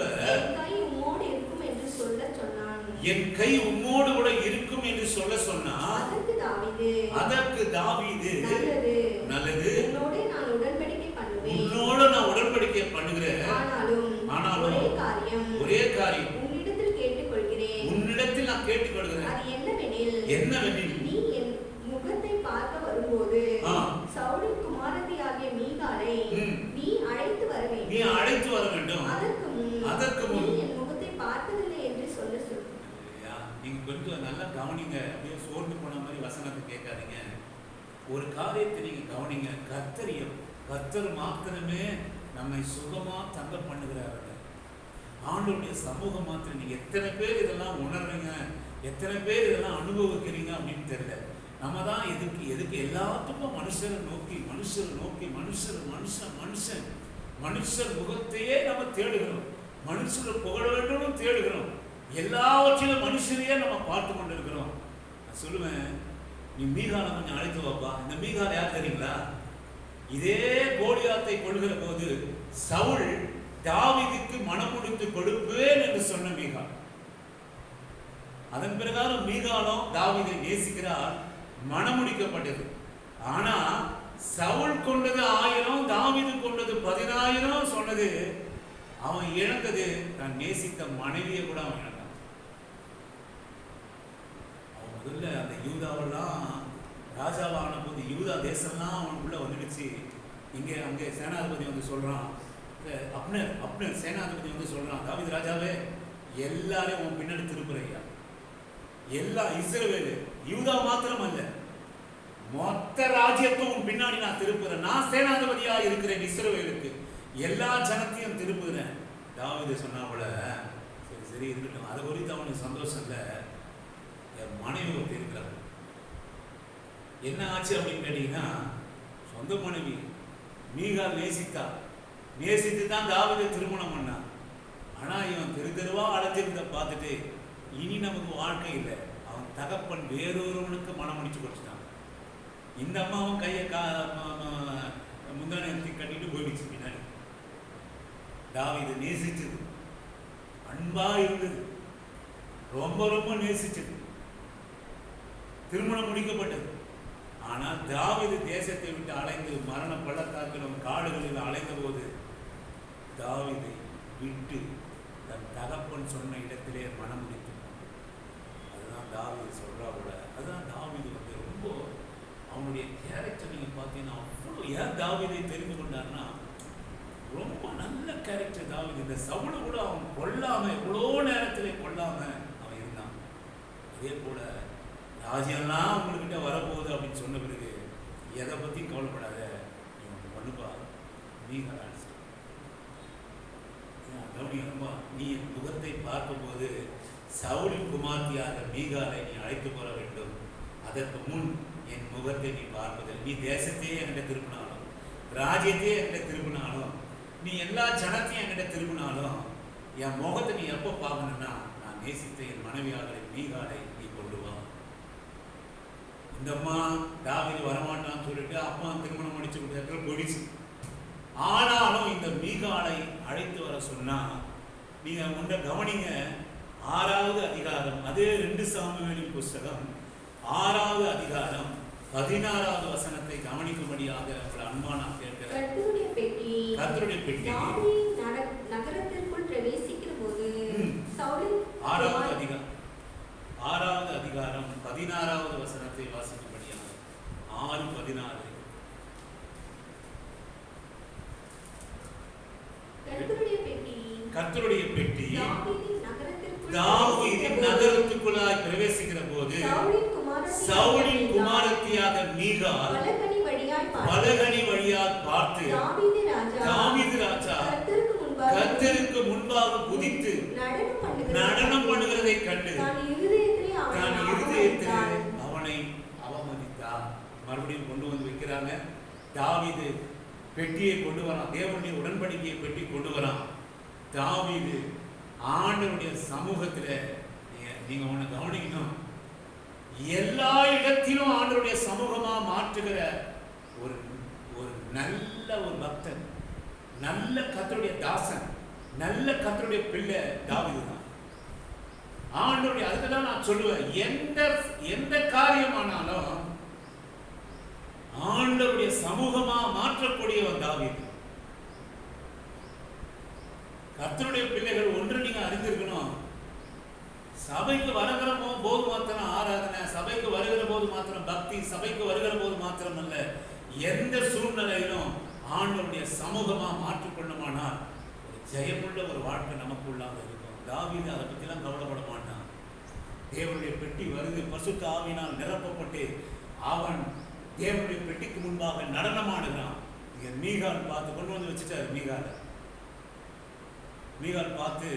என் கை உம்மோடு கூட இருக்கும் என்று சொல்ல சொன்னார். அதற்கு தாவீது, நல்லது, உன்னோடு நான் உடன்படிக்கை பண்ணுகிறேன், ஆனாலும் ஒரே காரியம் உன்னிடத்தில் நான் கேட்டுக்கொள்கிறேன். என்னவெனில் நீ என் முகத்தை பார்க்க வரும்போது சவுலின் குமாரத்தியாகிய மீகாளை நீ அழைத்து வர வேண்டும். அதற்கு முன் என் முகத்தை பார்த்ததில்லை என்று சொல்ல சொல்லு. நீங்க கொஞ்சம் நல்லா கவனிங்க. அப்படியே சோர்ந்து போன மாதிரி வசனத்தை கேட்காதீங்க. ஒரு காரியத்தை நீங்க கவனிங்க. கர்த்தர் மாத்திரமே நம்மை சுகமா தங்க பண்ணுகிறார்கள். ஆண்டவருடைய சமூகம் மாத்திரம். நீங்க எத்தனை பேர் இதெல்லாம் உணர்றீங்க, எத்தனை பேர் இதெல்லாம் அனுபவிக்கிறீங்க அப்படின்னு தெரியல. நம்ம தான் எதுக்கு எல்லாத்துக்கும் மனுஷரை நோக்கி மனுஷர் முகத்தையே நம்ம தேடுகிறோம். மனுஷரை புகழ வேண்டும் தேடுகிறோம். எல்லாவற்றிலும் மனுஷரையே நம்ம பார்த்து கொண்டு இருக்கிறோம். நான் சொல்லுவேன், நீ மீகாலை கொஞ்சம் அழைத்து வைப்பா. இந்த மீகாலை யார் தெரியுங்களா? இதே கோலியாத்தை கொள்கிற போது சவுல் தாவீதுக்கு மனமுடித்து கொடுப்பேன் என்று சொன்ன மீகால். அதன் பிரகாரம் மீகாலும் தாவீதை நேசிக்கிறார், மனமுடிக்கப்பட்டது. ஆனா சவுல் கொண்டது 1000, தாவீது கொண்டது 10000 சொன்னது. அவன் இழந்தது தான் நேசித்த மனைவியை கூட அவன் இழந்தான். அவன் முதல்ல அந்த யூதாவெல்லாம் ராஜாவான போது யூதா தேசம்லாம் அவனுக்குள்ள வந்துடுச்சு. அங்கே சேனாதிபதி வந்து சொல்றான், அப்னர் சேனாதிபதி வந்து சொல்றான், தாவீது ராஜாவே எல்லாரையும் உன் பின்னாடி திருப்புறையா, எல்லா இஸ்ரவேலு யூதா மாத்திரம் அல்ல, மொத்த ராஜ்யத்தும் உன் பின்னாடி நான் திருப்புறேன். நான் சேனாதிபதியா இருக்கிறேன், இஸ்ரவேலுக்கு எல்லா ஜனத்தையும் திருப்புகிறேன். தாவீது சொன்னாப்புல சரி இருக்கட்டும், அதை குறித்து அவனுக்கு சந்தோஷம் இல்லை. என் மனைவி ஒருத்தர் இருக்கிறார். என்ன ஆச்சு அப்படின்னு கேட்டீங்கன்னா, சொந்த மனைவி மீகால் நேசித்து தான் தாவீதை திருமணம் பண்ணான். ஆனா இவன் தெருவா அழைச்சிருந்த பார்த்துட்டு இனி நமக்கு வாழ்க்கை இல்லை, அவன் தகப்பன் வேறொருவனுக்கு மனம் முடிச்சு கொடுத்துட்டான். இந்த அம்மாவும் கையை முந்தானை கட்டிட்டு போயிடுச்சு பின்னாடி. தாவீது நேசிச்சது, அன்பா இருந்தது, ரொம்ப நேசிச்சது, திருமணம் முடிக்கப்பட்டது. ஆனால் தாவீது தேசத்தை விட்டு அலைந்து மரண பள்ளத்தாக்கிலும் காடுகளில் அலைந்த போது தாவீதை விட்டு தன் தகப்பன் சொன்ன இடத்திலே மனம் முடித்து அதுதான் தாவீது சொல்றா கூட. அதுதான் தாவீது ரொம்ப அவனுடைய கேரக்டர் நீங்க பார்த்தீங்கன்னா அவ்வளோ. ஏன் தாவீதை தெரிந்து கொண்டார்னா ரொம்ப நல்ல கேரக்டர் தாவீது. இந்த சவுலை கூட அவன் கொல்லாம எவ்வளோ நேரத்திலே கொல்லாம அவன் இருந்தான். அதே போல ராஜ்யம்லாம் அவங்கக்கிட்ட வரப்போகுது அப்படின்னு சொன்ன பிறகு எதை பற்றி கவலைப்படாத, நீ ஒன்று பண்ணுப்பா, மீகாலை அடிச்சு கவனிக்கணுமா. நீ என் முகத்தை பார்க்கும்போது சவுலின் குமார்த்தியாக மீகாலை நீ அழைத்து போற வேண்டும். அதற்கு முன் என் முகத்தை நீ பார்ப்பது, நீ தேசத்தையே என்கிட்ட திருப்பினாலும், ராஜ்யத்தையே என்கிட்ட திருப்பினாலும், நீ எல்லா ஜனத்தையும் என்கிட்ட திருப்பினாலும், என் முகத்தை நீ எப்போ பார்க்கணும்னா நான் நேசித்த என் மனைவியாக மீகாலை நீ கொண்டு வா. இந்த அம்மா தாவீது வரமாட்டான்னு சொல்லிட்டு அம்மா திருமணம் முடிச்சு கொடுத்த போயிடுச்சு. ஆனாலும் இந்த மீகாலை அழைத்து வர சொன்னா நீங்க உண்ட கவனிங்க. 6வது அதிகாரம், அதே 2 சாமுவேலின் புஸ்தகம் 6வது அதிகாரம் 16வது வசனத்தை கவனிக்கும்படியாக உங்கள் அன்பான கேட்கிறேன். கர்த்தருடைய பெட்டி நகரத்திற்குள் பிரவேசிக்கிற போது 6வது அதிகாரம் 16வது வசனத்தை வாசிக்கும்படியாக 6:16. கர்த்தருடைய பெட்டி தாவீதின் நகரத்துக்குள்ளாய் பிரவேசிக்கிற போது சவுலின் குமாரத்தியாக மீகாள் பலகணி வழியாக பார்த்து தாவீது ராஜா கர்த்தருக்கு முன்பாக குதித்து நடனம் பண்ணுகிறதை கண்டு தன் இருதயத்திலே அவனை அவமதித்தார். மறுபடியும் கொண்டு வந்து வைக்கிறாங்க. தாவீது பெட்டியை கொண்டு வரான், தேவனுடைய உடன்படிக்கையை பெட்டி கொண்டு வரான். தாவீது ஆண்டவருடைய சமூகத்தில் நீங்க ஒண்ணு கவனிக்கணும், எல்லா இடத்திலும் ஆண்டவருடைய சமூகமா மாற்றுகிற ஒரு நல்ல ஒரு பக்தன், நல்ல கர்த்தருடைய தாசன், நல்ல கர்த்தருடைய பிள்ளை தாவீது தான். ஆண்டவருடைய, அதுக்குதான் நான் சொல்லுவேன், எந்த காரியமானாலும் ஆண்டவருடைய சமூகமா மாற்றக்கூடியவன் தாவீது. கர்த்தருடைய பிள்ளைகள் ஒன்று நீங்க அறிந்திருக்கணும், சபைக்கு வருகிற போது மாத்திரம் ஆராதனை, சபைக்கு வருகிற போது மாத்திரம் பக்தி, சபைக்கு வருகிற போது மாத்திரம் அல்ல, எந்த சூழ்நிலையிலும் ஆண்டவருடைய சமூகமா மாற்றிக்கொள்ளுமானால் ஒரு ஜெயமுள்ள ஒரு வாழ்க்கை நமக்குள்ளாக இருக்கும். தாவீது அதை பற்றிலாம் கவலைப்பட மாட்டான். தேவனுடைய பெட்டி வருது, பரிசுத்த ஆவியினால் நிரப்பப்பட்டு அவன் தேவனுடைய பெட்டிக்கு முன்பாக நடனமாடுகிறான். இங்க மீகாள் பார்த்து கொண்டு வந்து வச்சுட்டாரு. மீகாள் பார்த்து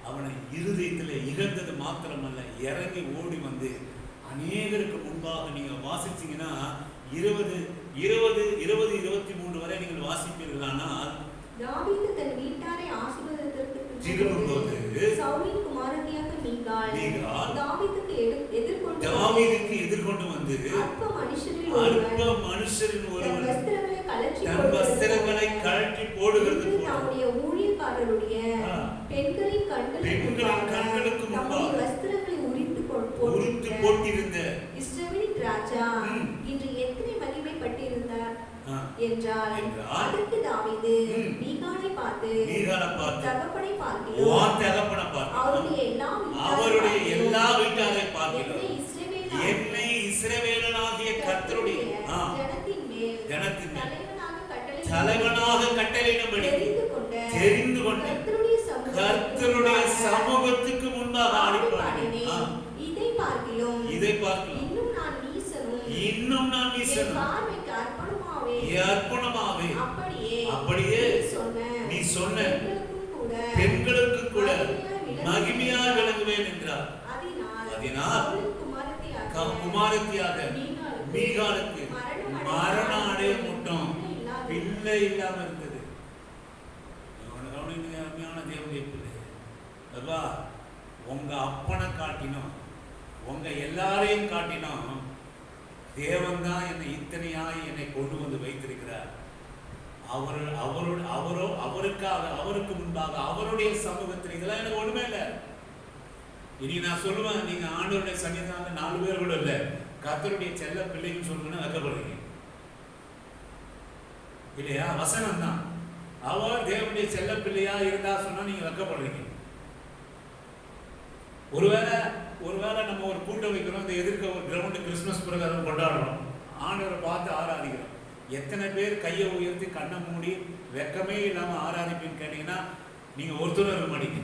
அவனை இருதயத்தில் இழந்தது மாத்திரமல்ல, இறங்கி ஓடி வந்து அநேகருக்கு முன்பாக நீங்க வாசிச்சீங்கன்னா 20-23 வரை நீங்கள் வாசிப்பீர்களானால் தாவீது தன் வீட்டாரை ஆசீர்வதித்ததற்கு திரும்பும்போது சவுலின் குமாரத்தியாக மீகாள் தாவீதுக்கு எதிர்கொண்டு வந்து அற்ப மனுஷரில் ஒருவன் தன் வஸ்திரங்களை கழற்றி போடுகிறது போல தம்முடைய ஊழியக்காரருடைய பெண்களின் கண்களுக்கு முன்பாக வஸ்திரங்களை உரித்து போட்டிருந்த இஸ்ரவேலின் ராஜா இன்று எத்தனை மகிமைப்பட்டிருந்தார் என்றால் அதற்கு தாவீது மீகாளை பார்த்து தகப்பனை பார்க்கிறோம், அவருடைய எல்லா வீட்டாரை பார்க்கிறோம், என்னை இஸ்ரவேலனாகிய கர்த்தருடைய ஜனத்தின் மேல் தலைவனாக கட்டளையிடும்படி தெரிந்து கொண்ட கர்த்தருடைய சமூகத்துக்கு முன்பாக ஆடிப்பாடினேன். இதை பார்க்கலாம் இன்னும் நான் வீசணும் அர்ப்பணமாவே அப்படியே நீ சொன்ன பெண்களுக்கு கூட மகிமையாக விளங்குவேன் என்றார். அதனால் குமாரத்தியாக மீகாளுக்கு மரணம் அடைய மட்டும் பிள்ளை இல்லாம இருந்தது. அருமையான தேவனுடைய பிள்ளை, உங்க அப்பனை காட்டினோம், உங்க எல்லாரையும் காட்டினோம், தேவன் தான் என்னை இத்தனையாய் என்னை கொண்டு வந்து வைத்திருக்கிறார். அவருக்காக, அவருக்கு முன்பாக, அவருடைய சமூகத்தில் இதெல்லாம் எனக்கு ஒண்ணுமே இல்லை. இனி நான் சொல்லுவேன், நீங்க ஆண்டவருடைய சன்னிதானத்துல 4 பேர் கூட இல்லை, கர்த்தருடைய செல்ல பிள்ளைன்னு சொல்லணும்னு வைக்கப்படுறீங்க இல்லையா? வசனம் தான் அவர் தேவனுடைய செல்ல பிள்ளையா இருந்தா சொன்னா நீங்க வெக்கப்படுறீங்க. ஒருவேளை நம்ம ஒரு கூட்டம் வைக்கிறோம், இந்த எதிர்க்க ஒரு கிரவுண்டு கிறிஸ்துமஸ் பிரகாரம் கொண்டாடுறோம், ஆண்டவரை பார்த்து ஆராதிக்கிறோம். எத்தனை பேர் கையை உயர்த்தி கண்ணை மூடி வெக்கமே இல்லாம ஆராதிப்புன்னு கேட்டீங்கன்னா நீங்க ஒருத்தரும் இருக்க மாட்டீங்க.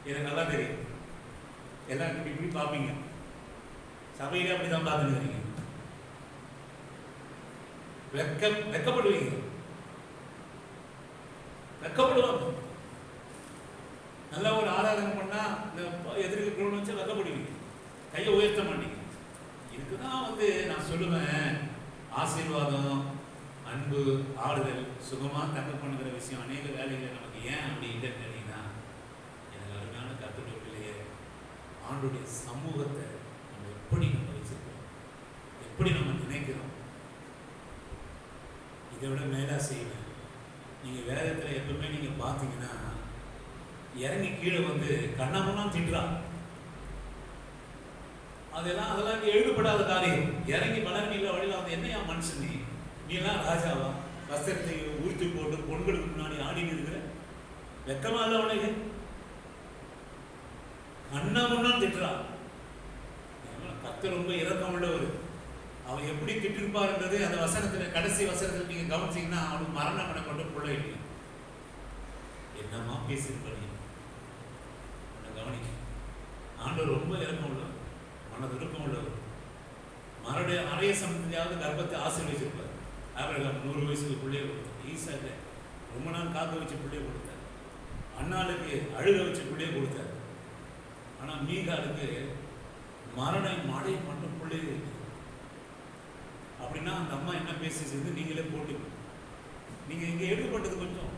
எனக்கு நல்லா தெரியும். எல்லாம் இப்படி பார்ப்பீங்க, சபையிலே அப்படிதான் பார்த்துருக்கீங்க. வெக்கப்படுவீங்க, வெக்கப்படுவாங்க. நல்லா ஒரு ஆராதனை பண்ணா இந்த எதிர்க்க கிரௌண்ட் வச்சு வெக்கப்படுவீங்க, கையை உயர்த்த மாட்டீங்க. இதுக்குதான் நான் சொல்லுவேன், ஆசீர்வாதம், அன்பு, ஆறுதல், சுகமா தங்க பண்ணுகிற விஷயம் அநேக வேலைகளை நமக்கு ஏன் அப்படி இல்லைன்னு கேட்டீங்கன்னா, எனக்கு அருமையான கர்த்தருடைய பிள்ளையே, ஆண்டுடைய சமூகத்தை நம்ம எப்படி நம்ம வச்சிருக்கோம், எப்படி நம்ம நினைக்கிறோம், இதை விட மேலா செய்வேன். நீங்க வேதத்துல எப்பவுமே நீங்க பார்த்தீங்கன்னா இறங்கி கீழே கண்ணாமண்ணா திட்டுறான். அதெல்லாம் எழுதப்படாத காரியம். இறங்கி பலர்களில் வழியில் என்னையா மனுஷன் நீ எல்லாம் ராஜாவா, வஸ்திரத்தை ஊர்த்தி போட்டு பொண்களுக்கு முன்னாடி ஆடின்னு இருக்கிற, வெக்கமா இல்ல உனக்கு? கண்ணா முன்னா திட்டுறான். கர்த்தர் ரொம்ப இரக்கம் உள்ளவர். அவன் எப்படி திட்டிருப்பாருன்றது அந்த வசனத்துல, கடைசி வசனத்துல நீங்க கவனிச்சீங்கன்னா அவனுக்கு மரணம் கொண்டு பிள்ளைங்க என்னமா பேசியிருப்பாங்க கவனிக்க. ஆண்டவர் ரொம்ப இரக்கம் உள்ளவர், மனது விருப்பம் உள்ளவர். மறுபடிய அறைய சமயத்திலேயாவது கர்ப்பத்தை ஆசீர்வதிச்சிருப்பார். ஆபிரகாம் 100 வயசுக்கு பிள்ளைய கொடுத்தார். ஈசாக்கு ரொம்ப நாள் காக்க வச்சு பிள்ளைய கொடுத்தார். அண்ணாளுக்கு அழுக வச்சு பிள்ளைய கொடுத்தார். ஆனா மீகாலுக்கு மரண மழை மட்டும் பிள்ளைய இருக்கு. அப்படின்னா அந்த அம்மா என்ன பேசிச்சு நீங்களே போட்டு, நீங்க இங்க எழுதப்பட்டது கொஞ்சம்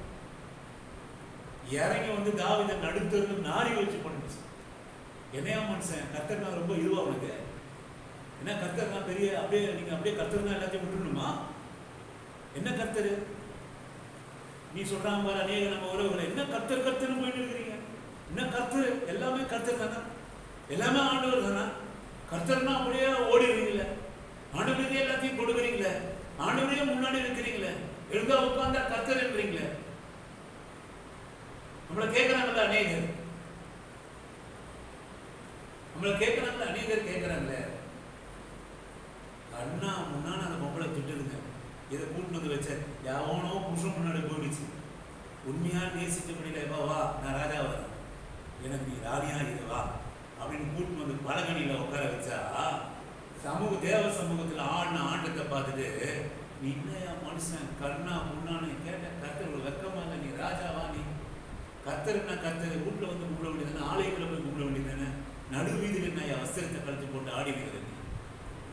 இறங்கி தாவீதை நடுத்தருக்கு நாரி வச்சு பண்ணுச்சு. என்னையா மனுஷன், கர்த்தர்னா ரொம்ப இதுவா உனக்கு என்ன? கர்த்தர்னா பெரிய அப்படியே நீங்க அப்படியே கர்த்தர்னா எல்லாத்தையும் விட்டுணுமா? என்ன கர்த்தர் நீ சொல்றாங்க பாரு. அநேக நம்ம உறவுகளை என்ன கர்த்தர் கர்த்தர்னு போயிட்டு இருக்கிறீங்க. என்ன கர்த்தர்? எல்லாமே கர்த்தர் தானே, எல்லாமே ஆண்டவர் தானே. கர்த்தர்னா அப்படியே ஓடிடுறீங்களே, ஆண்டவரே எல்லாத்தையும் கொடுக்குறீங்களே, ஆண்டவரே முன்னாடி இருக்கிறீங்களே, எழுந்தா உட்கார்ந்தா கர்த்தர் என்றீங்களே. நம்மளை கேட்கிறாங்கல்ல அநேகர், நம்மளை கேட்கிறாங்கல்ல அநேகர் கேட்கிறாங்களே. அண்ணா முன்னாடி அந்த பொம்பளை திட்டுதுங்க, இதை கூட்டினது வச்ச எவனோ புருஷன் முன்னாடி போயிடுச்சு. உண்மையா நேசிக்க முடியல, வா நான் ராஜா வரேன், எனக்கு நீ ராணியா வா அப்படின்னு கூட்டின்னு பலகணியில உட்கார வச்சா, தேவ சமூகத்தில் ஆடின ஆட்டத்தை பார்த்துட்டு நீ இல்லையா மனுஷன் கண்ணா முன்னான்னு கேட்ட கர்த்தர் ஒரு வெக்கமா இல்லை, நீ ராஜாவா? நீ கர்த்தர்னா கர்த்தர் வீட்டில் கும்பிட வேண்டியதானே, ஆலயத்தில் போய் கும்பிட வேண்டியதானே, நடுவீதியில் என்ன வஸ்திரத்தை கழுத்து போட்டு ஆடி நிற்கிறது.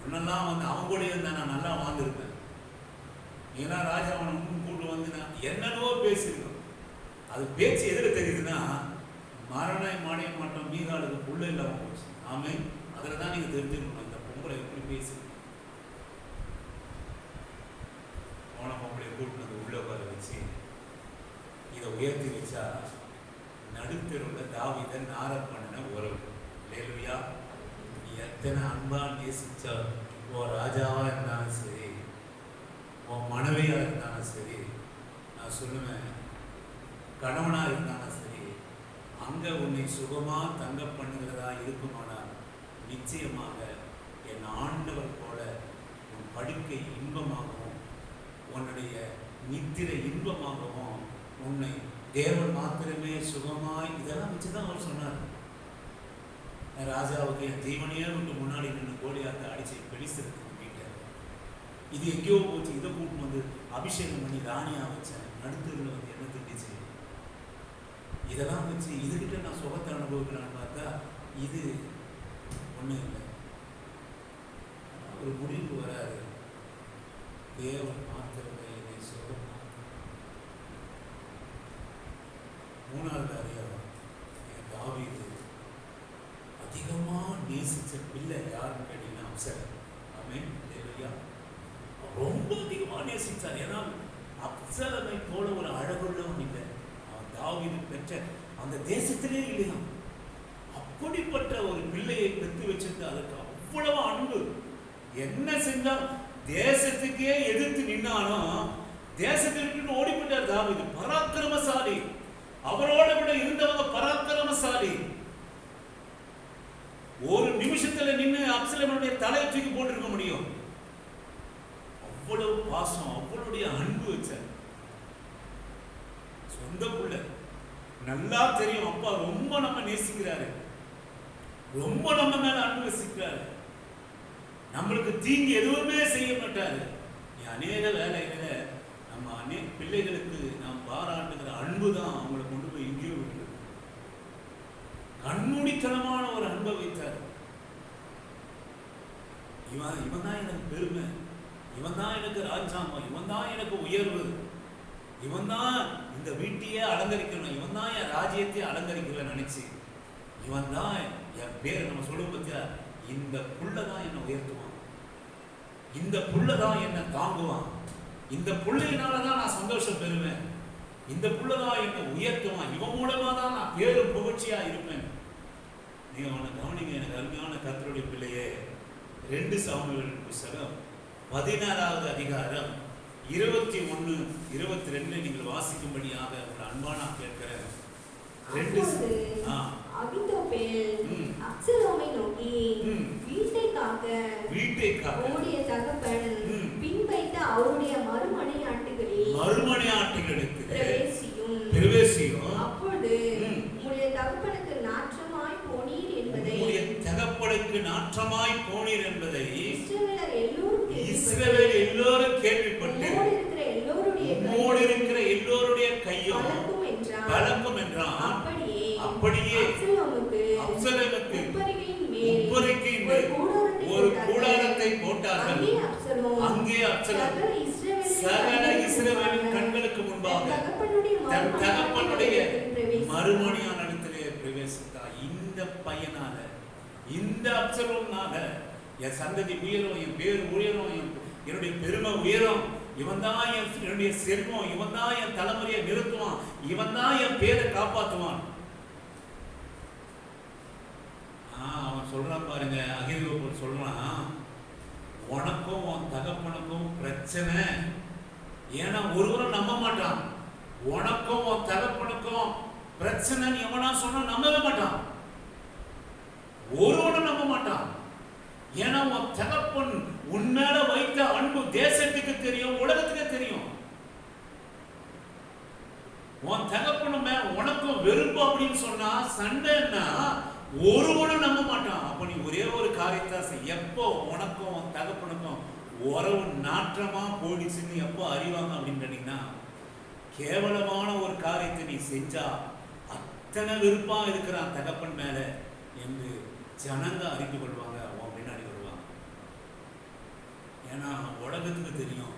முன்னெல்லாம் அவங்க கூட இருந்தா நான் நல்லா வாழ்ந்துருப்பேன். ஏன்னா ராஜாவனை கூட்டு நான் என்னென்னவோ பேசியிருக்கோம். அது பேச்சு எதிர தெரியுதுன்னா மரண மாடைய மாட்டோம் மீகாலுக்கு புள்ள இல்லாமல் போச்சு. ஆமே, அதில் தான் நீங்கள் தெரிஞ்சுக்கணும் இந்த பொம்பளை எப்படி பேசு. போன பொம்பளை கூட்டினது உள்ள உட்கார வச்சு இதை உயர்த்தி வச்சா நடுத்தருள்ள தாவீதை நார பண்ணின உறவு. லேலுயா, நீ எத்தனை அன்பா நேசிச்சா, உன் ராஜாவா இருந்தாலும் சரி, உன் மனைவியா இருந்தாலும் சரி, நான் சொல்லுவேன் கணவனா இருந்தாலும் சரி, அங்க உன்னை சுகமா தங்க பண்ணுகிறதா இருக்குமானால் நிச்சயமாக என் ஆண்டவர் போல உன் படுக்கை இன்பமாகவும் உன்னுடைய நித்திரை இன்பமாகவும் உன்னை தேவன் மாத்திரமே சுகமாய், இதெல்லாம் வச்சுதான் அவர் சொன்னார். ராஜாவுக்கு என் தீவனையே விட்டு முன்னாடி நின்று கோலியாத்தை அடிச்சு பெலிஸ்தருக்கு வீட்டார். இது எங்கேயோ போச்சு, இதை கூட்டு அபிஷேகம் பண்ணி ராணியா வச்சேன். நடுத்தருல என்ன திட்டுச்சு, இதெல்லாம் வச்சு இதுகிட்ட நான் சுகத்தை அனுபவிக்கலான்னு பார்த்தா இது ஒன்றும் இல்லை. ஒரு முடிவு வராது. தேவன் மாத்திரமே என்னை சுகம். மூணாவது அதிகாரம், என் தாவீது அதிகமா நேசிச்ச பிள்ளை யாருன்னு கேட்டீங்கன்னா அப்சலோம். ஆமென், ஹல்லேலூயா. ரொம்ப அதிகமா நேசிச்சார். ஏன்னா அப்சலோமை போல ஒரு அழகுள்ளவன் இல்லை. அவன் தாவீது பெற்ற அந்த தேசத்திலே இல்லையா, அப்படிப்பட்ட ஒரு பிள்ளையை பெற்று வச்சிருந்த அதுக்கு அவ்வளவு அன்பு. என்ன செஞ்சாலும் தேசத்துக்கே எதிர்த்து நின்னாலும் தேசத்திற்கு ஓடி போயிட்டார் தாவீது. பராக்கிரமசாலி, அவரோட கூட இருந்தவங்க பராக்கிரமசாலி. ஒரு நிமிஷத்துல நின்று அப்சலோமுடைய தலையை தூக்கி போட்டிருக்க முடியும். அவ்வளவு பாசம், அவ்வளவுடைய அன்பு வச்சார். சொந்த புள்ள, நல்லா தெரியும் அப்பா ரொம்ப நம்ம நேசிக்கிறாரு, ரொம்ப நம்ம மேல அன்பு வசிக்கிறாரு, நம்மளுக்கு தீங்கு எதுவுமே செய்ய மாட்டாரு. அநேக வேலைகளை நம்ம அநேக பிள்ளைகளுக்கு நாம் பாராட்டுகிற அன்பு தான் அவங்களை கொண்டு போய் எங்கேயோ விடுறது. கண்மூடித்தனமான ஒரு அன்பை வைத்தார். இவன் தான் எனக்கு பெருமை, இவன் தான் எனக்கு ராஜாங்கம், இவன் தான் எனக்கு உயர்வு, இவன் தான் இந்த வீட்டையே அலங்கரிக்கணும், இவன் தான் என் ராஜ்யத்தையே அலங்கரிக்கல நினைச்சு, இவன் தான் என் பேர் நம்ம சொல்லும் பத்தியா, இந்த புள்ள தான் என்னை உயர்த்துவான், இந்த புள்ள தான் என்னை தாங்குவான், இந்த புள்ளையினாலதான் நான் சந்தோஷம் பெறுவேன், இந்த புள்ளதான் என்னை உயர்த்துவான், இவன் மூலமா தான் நான் பேரும் புகழ்ச்சியா இருப்பேன். நீங்க அவனை கவனிங்க. எனக்கு அருமையான கர்த்தருடைய பிள்ளையே, 2 சாமுவேல் புத்தகம் 16வது அதிகாரம் 21, 22 நீங்கள் வாசிக்கும்படியாக ஒரு அன்பான கேட்கிறேன். அப்சலோமை நோக்கி வீட்டை காக்க அவருடைய தகப்பன் பின் வைத்த அவருடைய மறுமனையாட்டிகளுக்கு பிரவேசியும். அப்பொழுது உம்முடைய தகப்பனுக்கு நாற்றமாய் போனீர் என்பதை இஸ்ரவேல் எல்லோரும் கேள்விப்பட்டு உம்மோடு இருக்கிற எல்லோருடைய கையும் பலக்கும் என்றான். அப்படியே அப்சலோமுக்கு உப்பரிகையின் மேல் ஒரு கூடாரத்தை போட்டார்கள். அங்கே அப்சலோம் சகல இஸ்ரவேலின் கண்களுக்கு முன்பாக தன் தகப்பனுடைய மறுமனையாட்டிலே பிரவேசித்தார். இந்த பையனால, இந்த அப்சலோம்னால என் சந்ததி உயரும், என் பேர் உயரும், என்னுடைய பெருமை உயரும், இவன் தான் என்னுடைய செல்வம், இவன் தான் என் தலைமுறையை நிறுத்துவான், இவன் தான் என் பேரை காப்பாற்றுவான். அவன் சொல்றான் பாருங்க, அகிரியோபர் சொல்றான், உனக்கும் உன் தகப்பனுக்கும் பிரச்சனை. ஏன்னா ஒருவரும் நம்ப மாட்டான். உனக்கும் உன் தகப்பனுக்கும் பிரச்சனை எவனா சொன்னா நம்பவே மாட்டான், ஒருவனும் நம்ப மாட்டான். ஏன்னா உன் தகப்பன் உன்னால வைத்த அன்பு தேசத்துக்கு தெரியும், உலகத்துக்கு தெரியும். உன் தகப்பனுமே உனக்கும் வெறுப்பு அப்படின்னு சொன்னா, சண்டைன்னா ஒருவனும் நம்ப மாட்டான். அப்ப நீ ஒரே ஒரு காரியத்தை செய். எப்போ உனக்கும் உன் தகப்பனுக்கும் உறவு நாற்றமா போயிடுச்சுன்னு எப்போ அறிவாங்க அப்படின்னு கேட்டீங்கன்னா, கேவலமான ஒரு காரியத்தை நீ செஞ்சா அத்தனை விருப்பா இருக்கிறான் தகப்பன் மேல என்று ஜனங்க அறிந்து கொள்வாங்க, அவன் பின்னாடி வருவாங்க. ஏன்னா உலகத்துக்கு தெரியும்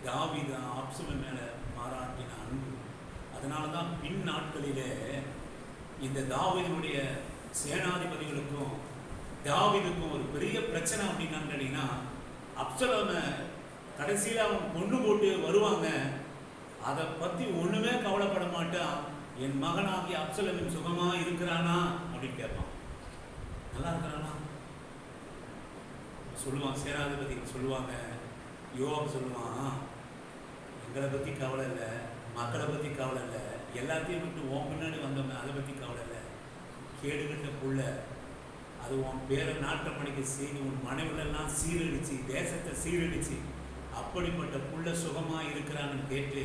தாவீது அப்சலோம் மேல பாராட்டின அன்பு. அதனாலதான் பின் நாட்களிலே இந்த தாவீதுடைய சேனாதிபதிகளுக்கும் தாவீதுக்கும் ஒரு பெரிய பிரச்சனை அப்படின்னு கேட்டீங்கன்னா, அப்சலோமை கடைசியில் அவன் கொண்டு போட்டு வருவாங்க, அதை பத்தி ஒண்ணுமே கவலைப்பட மாட்டான். என் மகனாகி அப்சலோமின் சுகமா இருக்கிறானா அப்படின்னு கேட்பான். நல்லா இருக்கிறானா சொல்லுவான். சேனாதிபதி சொல்லுவாங்க, யோவாப் சொல்லுவான், எங்களை பத்தி கவலை இல்லை, மக்களை பத்தி கவலை இல்லை, எல்லாத்தையும் விட்டு உன் பின்னாடி வந்தோம், அதை பத்தி கவலை இல்லை. கேடுகிட்ட புள்ள, அது உன் பேரை நாட்டப்படிக்க செய்து உன் மனைவிலெல்லாம் சீரழிச்சு தேசத்தை சீரழிச்சு அப்படிப்பட்ட புள்ள சுகமா இருக்கிறான்னு கேட்டு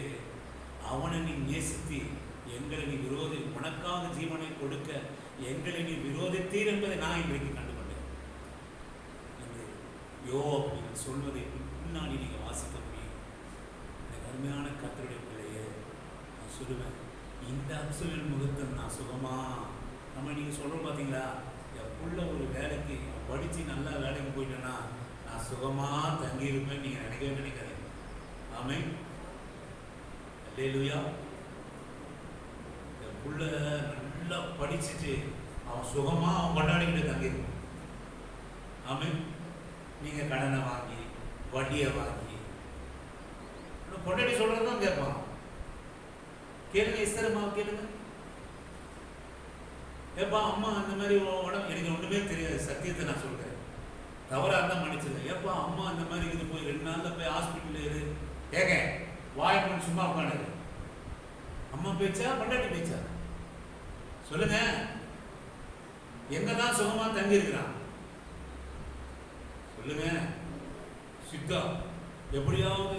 அவனை நீ நேசித்து எங்களை நீ விரோதி, உனக்காக ஜீவனை கொடுக்க எங்களை நீ விரோதித்தீர் என்பதை நான் இன்றைக்கு கண்டுகொண்டேன். யோவாப் நீங்கள் சொல்வதை பின்னாடி நீங்கள் வாசிக்க முடியும். இந்த அருமையான கர்த்தருடைய பிள்ளையே, நான் சொல்லுவேன், இந்த அப்சலோம் முகத்தை நான் சுகமா, நம்ம நீங்கள் சொல்கிறோம் பார்த்தீங்களா, என் புள்ள ஒரு வேலைக்கு படித்து நல்லா வேலைக்கு போயிட்டேன்னா நான் சுகமாக தங்கியிருப்பேன் நீங்கள் நினைக்கவே நினைக்காதீங்க. ஆமென், அல்லேலூயா. என் புள்ள நல்லா படிச்சுட்டு அவன் சுகமாக அவன் கொண்டாடிக்கிட்டு தங்கியிருப்பான். ஆமென். நீங்கள் கடனை வாங்கி வட்டியை வாங்கி கொண்டாடி சொல்கிறது தான் கேட்பான். கேளுங்க, இஸ்தரமாவை கேளுங்க. ஏப்பா அம்மா அந்த மாதிரி உடம்பு எனக்கு ஒன்றுமே தெரியாது, சத்தியத்தை நான் சொல்கிறேன், தவறாக தான் மன்னிச்சது. ஏப்பா அம்மா அந்த மாதிரி இது போய் 2 நாளில் போய் ஹாஸ்பிட்டலில் இரு, ஏங்க வாய்ப்பு சும்மா உட்காந்து அம்மா பேச்சா பொண்டாட்டி பேச்சா சொல்லுங்க. எங்கதான் சுகமா தங்கி இருக்கிறான் சொல்லுங்க. சித்தா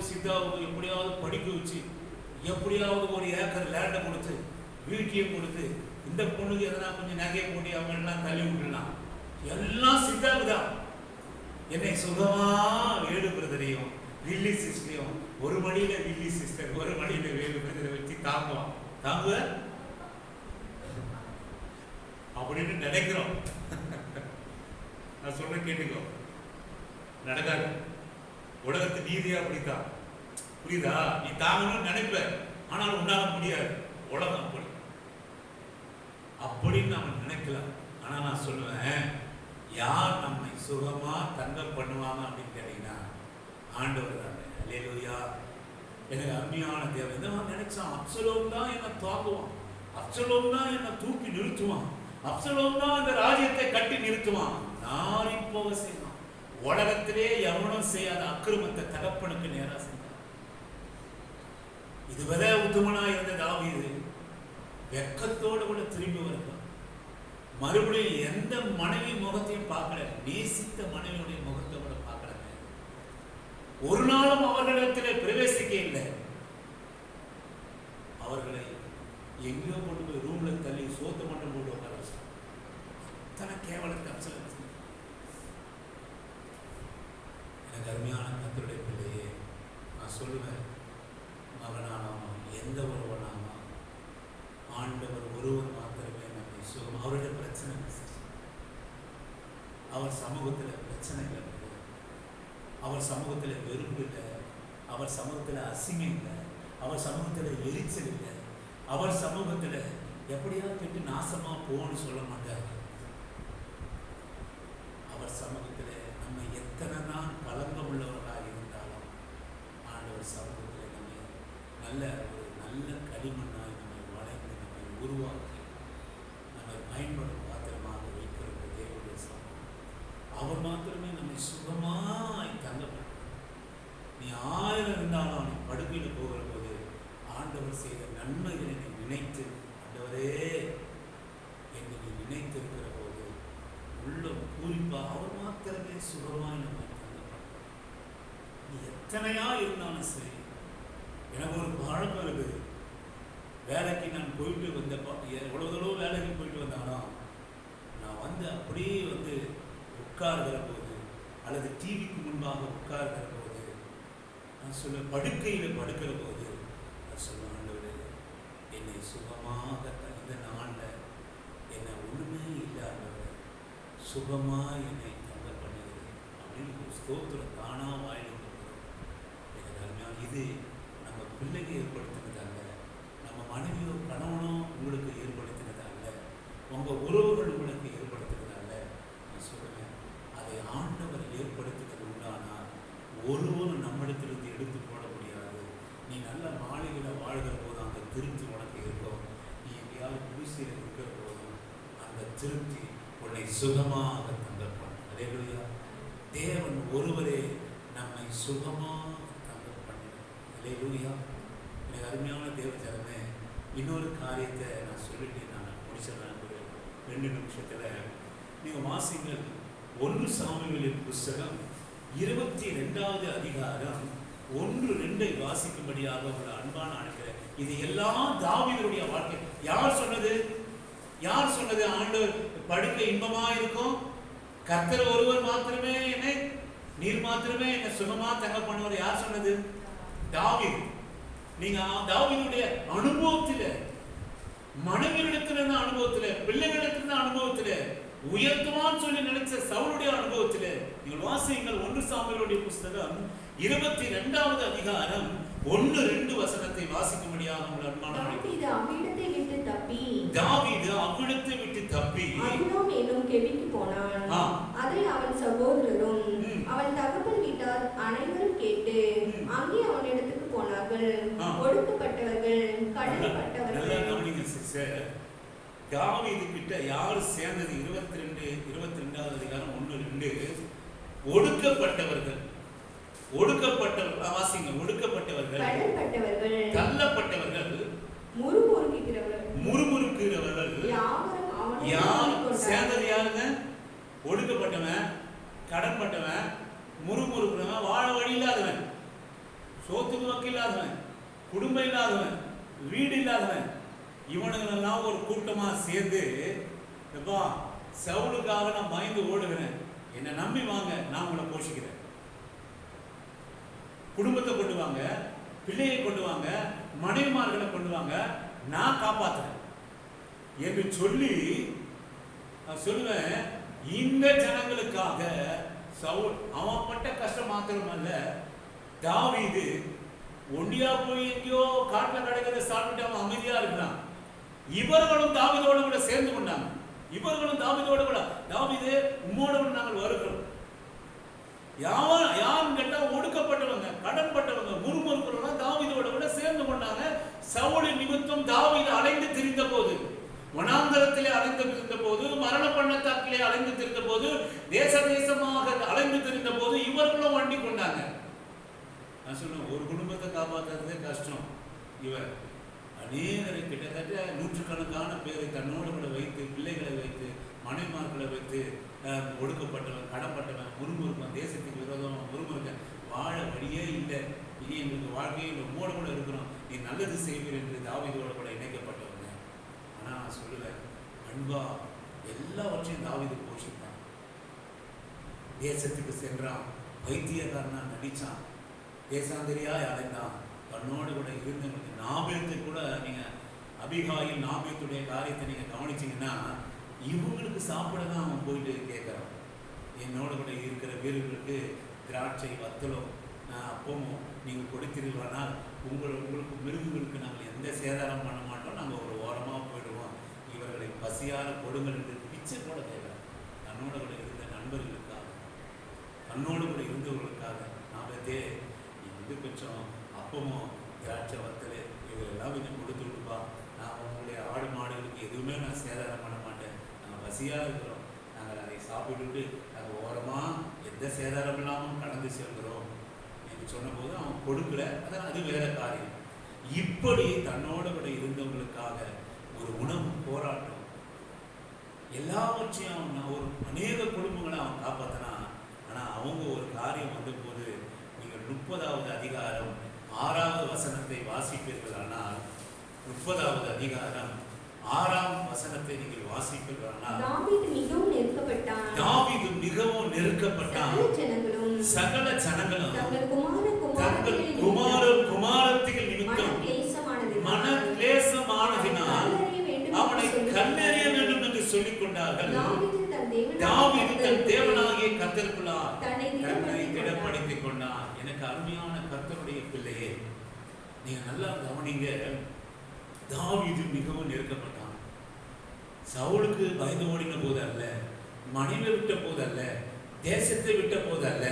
சித்தாவுக்கு எப்படியாவது படிக்க வச்சு, எப்படியாவது ஒரு ஏக்கர் லேண்டை கொடுத்து, வீட்டையும் கொடுத்து, இந்த பொண்ணுக்கு எதனா கொஞ்சம் நகையை போட்டி அவங்க எல்லாம் தள்ளி விட்டுலாம். எல்லாம் சித்தாவுக்கு தான். என்னை சுகமா வேலு பிரதரையும் வில்லி சிஸ்டரையும், ஒரு மடியில வில்லி சிஸ்டர், ஒரு மடியில வேலு பிரதரை வச்சு தாங்குவான். தாங்குவ அப்படின்னு நினைக்கிறோம். நான் சொல்ற கேட்டுக்கோ, நடக்காது. உலகத்து நீதியா அப்படித்தான். புரியுதா? நீ தாங்கணும்னு நினைப்ப, ஆனால் உன்னால முடியாது. உலகம் அப்படின்னு நாம நினைக்கலாம். ஆனா நான் சொல்லுவேன், யார் நம்மை சுகமா தங்க பண்ணுவாங்க அப்படின்னு கேட்டீங்கன்னா ஆண்டவர் தாங்க. அல்லேலூயா. எனக்கு அருமையான தேவை. நான் நினைச்சான் அப்சலோம் தான் என்னை தாங்குவான், அப்சலோம் தான் என்னை தூக்கி நிறுத்துவான், அப்சலோம் தான் இந்த ராஜ்யத்தை கட்டி நிறுத்துவான். நாரி போக செய்வான். உலகத்திலே எவனும் செய்யாத அக்கிரமத்தை தகப்பனுக்கு நேரா செய்தான். இதுவரை உத்தமனா இருந்த தாவீது வெக்கத்தோடு கூட திரும்பி வருகிறான். மறுபடியும் எந்த மனைவி முகத்தையும் பார்க்கல, நேசித்த மனைவியுடைய முகத்தை கூட பார்க்கல. ஒரு நாளும் அவர்களிடத்திலே பிரவேசிக்க இல்லை. அவர்களை எங்கேயோ கொண்டு போய் ரூம்ல தள்ளி சோத்த மட்டும் போட்டு உட்கார வச்சான். அத்தனை கேவலத்தை அப்சலோம். எனக்கு அருமையான கர்த்தருடைய பிள்ளையே, நான் சொல்லுவேன், மகனானாமா எந்த ஒருவனாமா ஆண்டவர் ஒருவர் மாத்திரமே நம்மை சுகம். அவருடைய பிரச்சனை அவர் சமூகத்தில் பிரச்சனை இல்லை, அவர் சமூகத்தில் வெறுப்பு இல்லை, அவர் சமூகத்தில் அசிங்கம் இல்லை, அவர் சமூகத்தில் எரிச்சல் இல்லை, அவர் சமூகத்தில் எப்படியா கெட்டு நாசமா போன்னு சொல்ல மாட்டார். அவர் சமூகத்தில் நம்ம எத்தனை தான் கலங்கம் உள்ளவர்களாக இருந்தாலும் ஆண்டவர் சமூகத்தில் நம்ம நல்ல களிமண்ணாய் நம்மை வளைந்து நம்மை உருவாக்கி நம்மை பயன்படும் பாத்திரமாக வைக்கிறது தேவனுடைய சமூகம். அவர் மாத்திரமே நம்மை சுகமாய் தங்கப்படும். நீ 1000 இருந்தாலும் நீ படுக்கையில் போகிற போது ஆண்டவர் செய்த நன்மைகளை நீ நினைத்து, ஆண்டவரே என்று நீ நினைத்திருக்கிற போது உள்ள பூரிப்பா அவர் மாத்திரமே சுகமாய் நம்மை தங்கப்படும். நீ எத்தனையா இருந்தாலும் சரி. எனக்கு ஒரு பழக்கம் இருக்குது. வேலைக்கு நான் போயிட்டு வந்த எவ்வளோ தூரம் வேலைக்கு போயிட்டு வந்தாலும் நான் அப்படியே உட்கார்கிற போது அல்லது டிவிக்கு முன்பாக உட்கார்கிற போது நான் சொல்லுவேன், படுக்கையில் படுக்கிற போது நான் சொல்லுவேன், ஆண்டவரே என்னை சுகமாக இந்த நாளில் என்னை ஒன்றுமே இல்லாதவர் சுகமாக என்னை தங்க பண்ணுகிறது அப்படின்னு ஒரு ஸ்தோத்திரம் தானாக வாயிலிருந்து வரும். எனக்கு அருமையாக இது நம்ம பிள்ளைக்கு ஏற்படுத்தினதாங்க, நம்ம மனைவியோ கணவனோ உங்களுக்கு ஏற்படுத்தினதாங்க, உங்கள் உறவுகள் உங்களுக்கு ஏற்படுத்தினதாங்க. நான் சொல்லுவேன், அதை ஆண்டவர் ஏற்படுத்தினது உண்டானால் ஒருவரும் நம்மிடத்திலிருந்து எடுத்து போட முடியாது. நீ நல்ல மாளிகையில் வாழ்கிற போது அந்த திருப்தி உனக்கு இருக்கும். நீ எங்கேயாவது குடிசையில் இருக்கிற போதும் அந்த திருப்தி உன்னை சுகமாக தங்கப்படும். அல்லேலூயா. தேவன் ஒருவரே நம்மை சுகமாக தங்க பண்ணினார். அல்லேலூயா. எனக்கு அருமையான தேவ ஜனமே, இன்னொரு காரியத்தை நான் சொல்லிட்டு நான் முடிச்சிடறேன். ஒரு 2 நிமிஷத்தில் நீங்கள் வாசிங்கள். 1 சாமுவேலின் புஸ்தகம் 22வது அதிகாரம் 1-2 வாசிக்கும்படியாக உள்ள அன்பான அழைக்கிறேன். இது எல்லாம் தாவீதுடைய வாழ்க்கை. யார் சொன்னது? யார் சொன்னது? ஆண்டவர் படுக்க இன்பமா இருக்கும், கர்த்தர் ஒருவர் மாத்திரமே என்னை, நீர் மாத்திரமே என்னை சுகமா தங்க பண்ணுவார். யார் சொன்னது? தாவீது. நீங்க தாவீதுடைய அனுபவத்தில, மனைவியிடத்திலிருந்த அனுபவத்தில, பிள்ளைகளிடத்திலிருந்த அனுபவத்தில, உயர்த்துவான்னு சொல்லி நினைச்ச சவுலுடைய அனுபவத்தில நீங்கள் வாசியுங்கள். 1 சாமுவேலுடைய புஸ்தகம் 22வது அதிகாரம் 1-2 வசனத்தை வாசிக்கும்படியாக உங்கள் அன்பான தாவீது அவ்விடத்தை விட்டு தப்பி அப்னோம் என்னும் கெபிக்கு போனான். அதை அவன் சகோதரரும் அவன் தகப்பன் வீட்டார் அனைவரும் கேட்டு அங்கே அவனிடத்துக்கு போனார்கள். ஒடுக்கப்பட்டவர்கள், கடன்பட்டவர்கள். தாவீது கிட்ட யார் சேர்ந்தது? 22வது அதிகாரம் 1-2. ஒடுக்கப்பட்டவர்கள். ஒடுக்கப்பட்டவர்கள், வாசிங்க, ஒடுக்கப்பட்டவர்கள், தள்ளப்பட்டவர்கள், முறுமுறுக்கிறவர்கள், யார் சேர்ந்தது? யாருங்க? ஒடுக்கப்பட்டவன், கடன்பட்டவன், முறுமுறுக்கிறவன், வாழ வழி இல்லாதவன், சோத்துக்கு வக்கு இல்லாதவன், குடும்பம் இல்லாதவன், வீடு இல்லாதவன், இவனுங்களெல்லாம் ஒரு கூட்டமா சேர்ந்து, சவுலுக்காக நான் பயந்து ஓடுகிறேன், என்னை நம்பி வாங்க, நான் உங்களை போஷிக்கிறேன், குடும்பத்தை கொண்டு வாங்க, பிள்ளையை கொண்டு வாங்க, மனைவிமார்களை கொண்டு வாங்க, நான் காப்பாற்றுறேன் என்று சொல்லி சொல்லுவேன். இந்த ஜனங்களுக்காக சவுல் அவன் பட்ட கஷ்டம் மாத்திரமல்ல, தாவீது ஒண்டியா போய் எங்கேயோ காட்டில் கிடைக்கிறத சாப்பிட்டு அவன் அமைதியா இருக்கிறான். இவர்களும் தாவீதோடு கூட சேர்ந்து கொண்டாங்க. இவர்களும் தாவீதோடு கூட, தாவீது உம்மோடு நாங்கள் வருகிறோம். யாரும் கேட்டா ஒடுக்கப்பட்டவங்க, கடன்பட்டவங்க, முறுமுறுக்கிறவங்க தாவீதோட கூட சேர்ந்து கொண்டாங்க. சவுலின் நிமித்தம் தாவீது அலைந்து திரிந்த போது, வனாந்தரத்திலே அலைந்து திரிந்த போது, மரண பள்ளத்தாக்கிலே அலைந்து திரிந்த போது, தேச தேசமாக அலைந்து திரிந்த போது இவர்களும் வண்டி கொண்டாங்க. நான் சொன்னேன், ஒரு குடும்பத்தை காப்பாற்றுறதே கஷ்டம். இவர் அநேகரை, கிட்டத்தட்ட நூற்றுக்கணக்கான பேரை தன்னோடு கூட வைத்து, பிள்ளைகளை வைத்து, மனைமார்களை வைத்து, ஒடுக்கப்பட்டவன், கடன்பட்டவன், முறுமுறுப்பன், தேசத்துக்கு விரோதமாக முறுமுறுக்க, வாழ வழியே இல்லை, இனி எங்களுக்கு வாழ்க்கையில் உம்மோடு கூட இருக்கிறோம், நீ நல்லது செய்வீர் என்று தாவீதோடு கூட இணைக்கப்பட்டவங்க. ஆனால் நான் சொல்லுவேன், அன்பா எல்லாவற்றையும் தாவீது போஷித்தான். தேசத்துக்கு சென்றான், வைத்தியக்காரனா நடிச்சான், தேசாந்திரியாய் அலைந்தான், தன்னோடு கூட இருந்தவங்களுக்கு. நாபேத்து கூட, நீங்க அபிகாயில் நாபேத்துடைய காரியத்தை நீங்க கவனிச்சீங்கன்னா, இவங்களுக்கு சாப்பிட தான் அவன் போயிட்டு கேட்குறான். என்னோட கூட இருக்கிற வீரர்களுக்கு திராட்சை, வத்தலும், அப்பமும் நீங்கள் கொடுத்தீர்களானால் உங்களுக்கு மிருகங்களுக்கு நாங்கள் எந்த சேதாரம் பண்ண மாட்டோம், நாங்கள் ஒரு ஓரமாக போயிடுவோம், இவர்களை பசியார கொடுங்கள் என்று பிச்சை கூட கேட்குறான். தன்னோட கூட இருந்த நண்பர்களுக்காக, தன்னோடு கூட இருந்தவர்களுக்காக. நாபேத்தே, நீ கொஞ்சம் அப்பமும் திராட்சை, வத்தல் இவரெல்லாம் கொஞ்சம் கொடுத்து விடுப்பா, நான் உங்களுடைய ஆடு மாடுகளுக்கு எதுவுமே நான் சேதாரம் பண்ண மாட்டேன், நாங்கள் பசியாக இருக்கிறோம், நாங்கள் அதை சாப்பிட்டுட்டு நாங்கள் ஓரமாக எந்த சேதாரம் இல்லாமல் கடந்து செல்கிறோம் என்று சொன்னபோது அவன் கொடுக்கல. அதான் அது வேற காரியம். இப்படி தன்னோடு கூட இருந்தவங்களுக்காக ஒரு உணவு போராட்டம், எல்லாவற்றையும் அவன் ஒரு அநேக குடும்பங்களை அவன் காப்பாற்றினா. ஆனால் அவங்க ஒரு காரியம் வந்தபோது, நீங்கள் 30வது அதிகாரம் 6வது வசனத்தை வாசிப்பீர்களானால், 30வது அதிகாரம் 6ஆம் வசனத்தை நீங்கள் வாசிப்பீர்களானால், தாவீது மிகவும் நெருக்கப்பட்டான், சகல ஜனங்களும் தங்கள் குமாரத்திகள் நிமித்தம் மன கிளேசமானதினால் அவனை கல்லெறிய வேண்டும் என்று சொல்லிக் கொண்டார்கள். தாவீது தன் தேவனாகிய கர்த்தருக்குள்ளார் தன்னை திடப்படுத்திக் கொண்டான். எனக்கு அருமையான கர்த்தருடைய பிள்ளையே, நீங்க நல்லா கவனிங்க. தாவீது மிகவும் நெருக்கப்பட்டான். சவுலுக்கு பயந்து ஓடின போது அல்ல, மனைவி விட்ட போது அல்ல, தேசத்தை விட்ட போது அல்ல,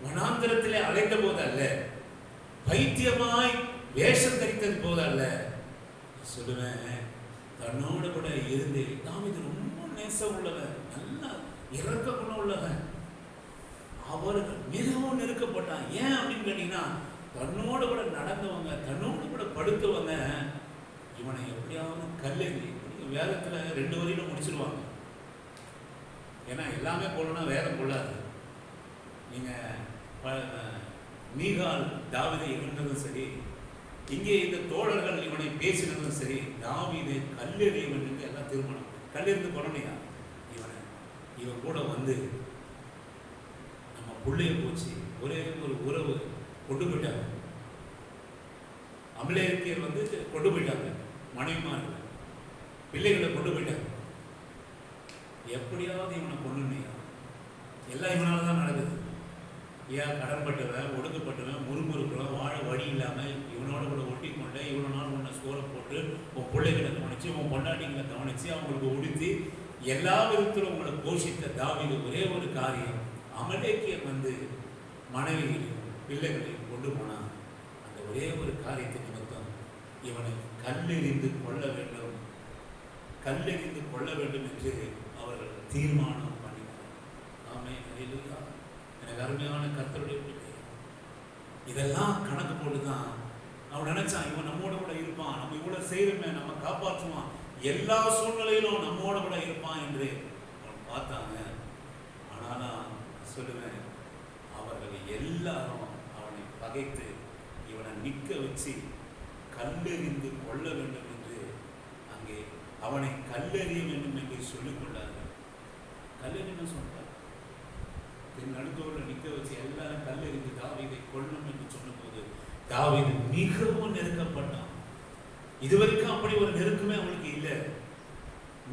வனாந்தரத்திலே அழைத்த போது அல்ல, பைத்தியமாய் வேஷம் தரித்தது போது அல்ல. சொல்லுவேன், தன்னோடு கூட இருந்து தாவீது ரொம்ப நேசம் உள்ளவன், நல்ல இறக்க குணம் உள்ளவன். அவருக்கு மிகவும் நெருக்கப்பட்டான். ஏன் அப்படின்னு கேட்டீங்கன்னா, தன்னோடு கூட நடந்தவங்க, தன்னோடு கூட படுத்தவங்க இவனை எப்படியாவது கல்லெறி, வேதத்துல 2 வரியில முடிச்சிருவாங்க. ஏன்னா எல்லாமே போலனா வேதம் கொள்ளாது. நீங்க மீகால் தாவீதை இவன்றதும் சரி, இங்கே இந்த தோழர்கள் இவனை பேசினதும் சரி, தாவீதை கல்லெறி இவனுக்கு எல்லாம் திருமணம், கல்லெறிந்து கொள்ளனையா இவன் கூட வந்து நம்ம பிள்ளைய போச்சு, ஒரே ஒரு உறவு கொண்டு போயிட்டாங்க. அமலேக்கியர் வந்து கொண்டு போயிட்டாங்க, மனைவிமார்கள் பிள்ளைகளை கொண்டு போயிட்டாங்க. எப்படியாவது இவனை கொண்டுனையா, எல்லாம் இவனால தான் நடக்குது. ஏன் கடன்பட்டவன், ஒடுக்கப்பட்டவன், முறுமுறுக்கிறவன், வாழ வழி இல்லாமல் இவனோட கூட ஒட்டி கொண்ட, இவனால உன்னை சோறை போட்டு உன் பிள்ளைகளை கவனிச்சு, உன் பொண்டாட்டிங்களை கவனிச்சு, அவங்களுக்கு உடுத்தி எல்லா விதத்திலும் உங்களை போஷித்த தாவீது ஒரே ஒரு காரியம், அமலேக்கியர் வந்து மனைவிகளையும் பிள்ளைகளையும் கொண்டு போனான். அந்த ஒரே ஒரு காரியத்தை நிமித்தம் இவனை கல்லெறிந்து கொள்ள வேண்டும், கல்லெறிந்து கொள்ள வேண்டும் என்று அவர்கள் தீர்மானம் பண்ணினார். ஆமென், அல்லேலூயா. எனக்கு அருமையான கர்த்தருடைய பிள்ளை, இதெல்லாம் கணக்கு போட்டுதான் அவன் நினைச்சான், இவன் நம்மோட கூட இருப்பான், நம்ம இவ்வளவு செய்யறோமே, நம்ம காப்பாற்றுவான், எல்லா சூழ்நிலையிலும் நம்மோட கூட இருப்பான் என்று அவன் பார்த்தாங்க. ஆனாலும் சொல்லுவேன், அவர்கள் எல்லாரும் அவனை பகைத்து இவனை நிற்க வச்சு கல்லெறிந்து கொள்ள வேண்டும் என்று அங்கே அவனை கல்லெறிய வேண்டும் என்று சொல்லிக் கொண்டார்கள். கல்லெறின்னு சொன்னார். நடுத்தோடு நிற்க வச்சு எல்லாரும் கல்லெறிந்து தாவீதை கொல்லும் என்று சொன்னபோது தாவீது மிகவும் நெருக்கப்பட்டான். இதுவரைக்கும் அப்படி ஒரு நெருக்கமே அவனுக்கு இல்லை.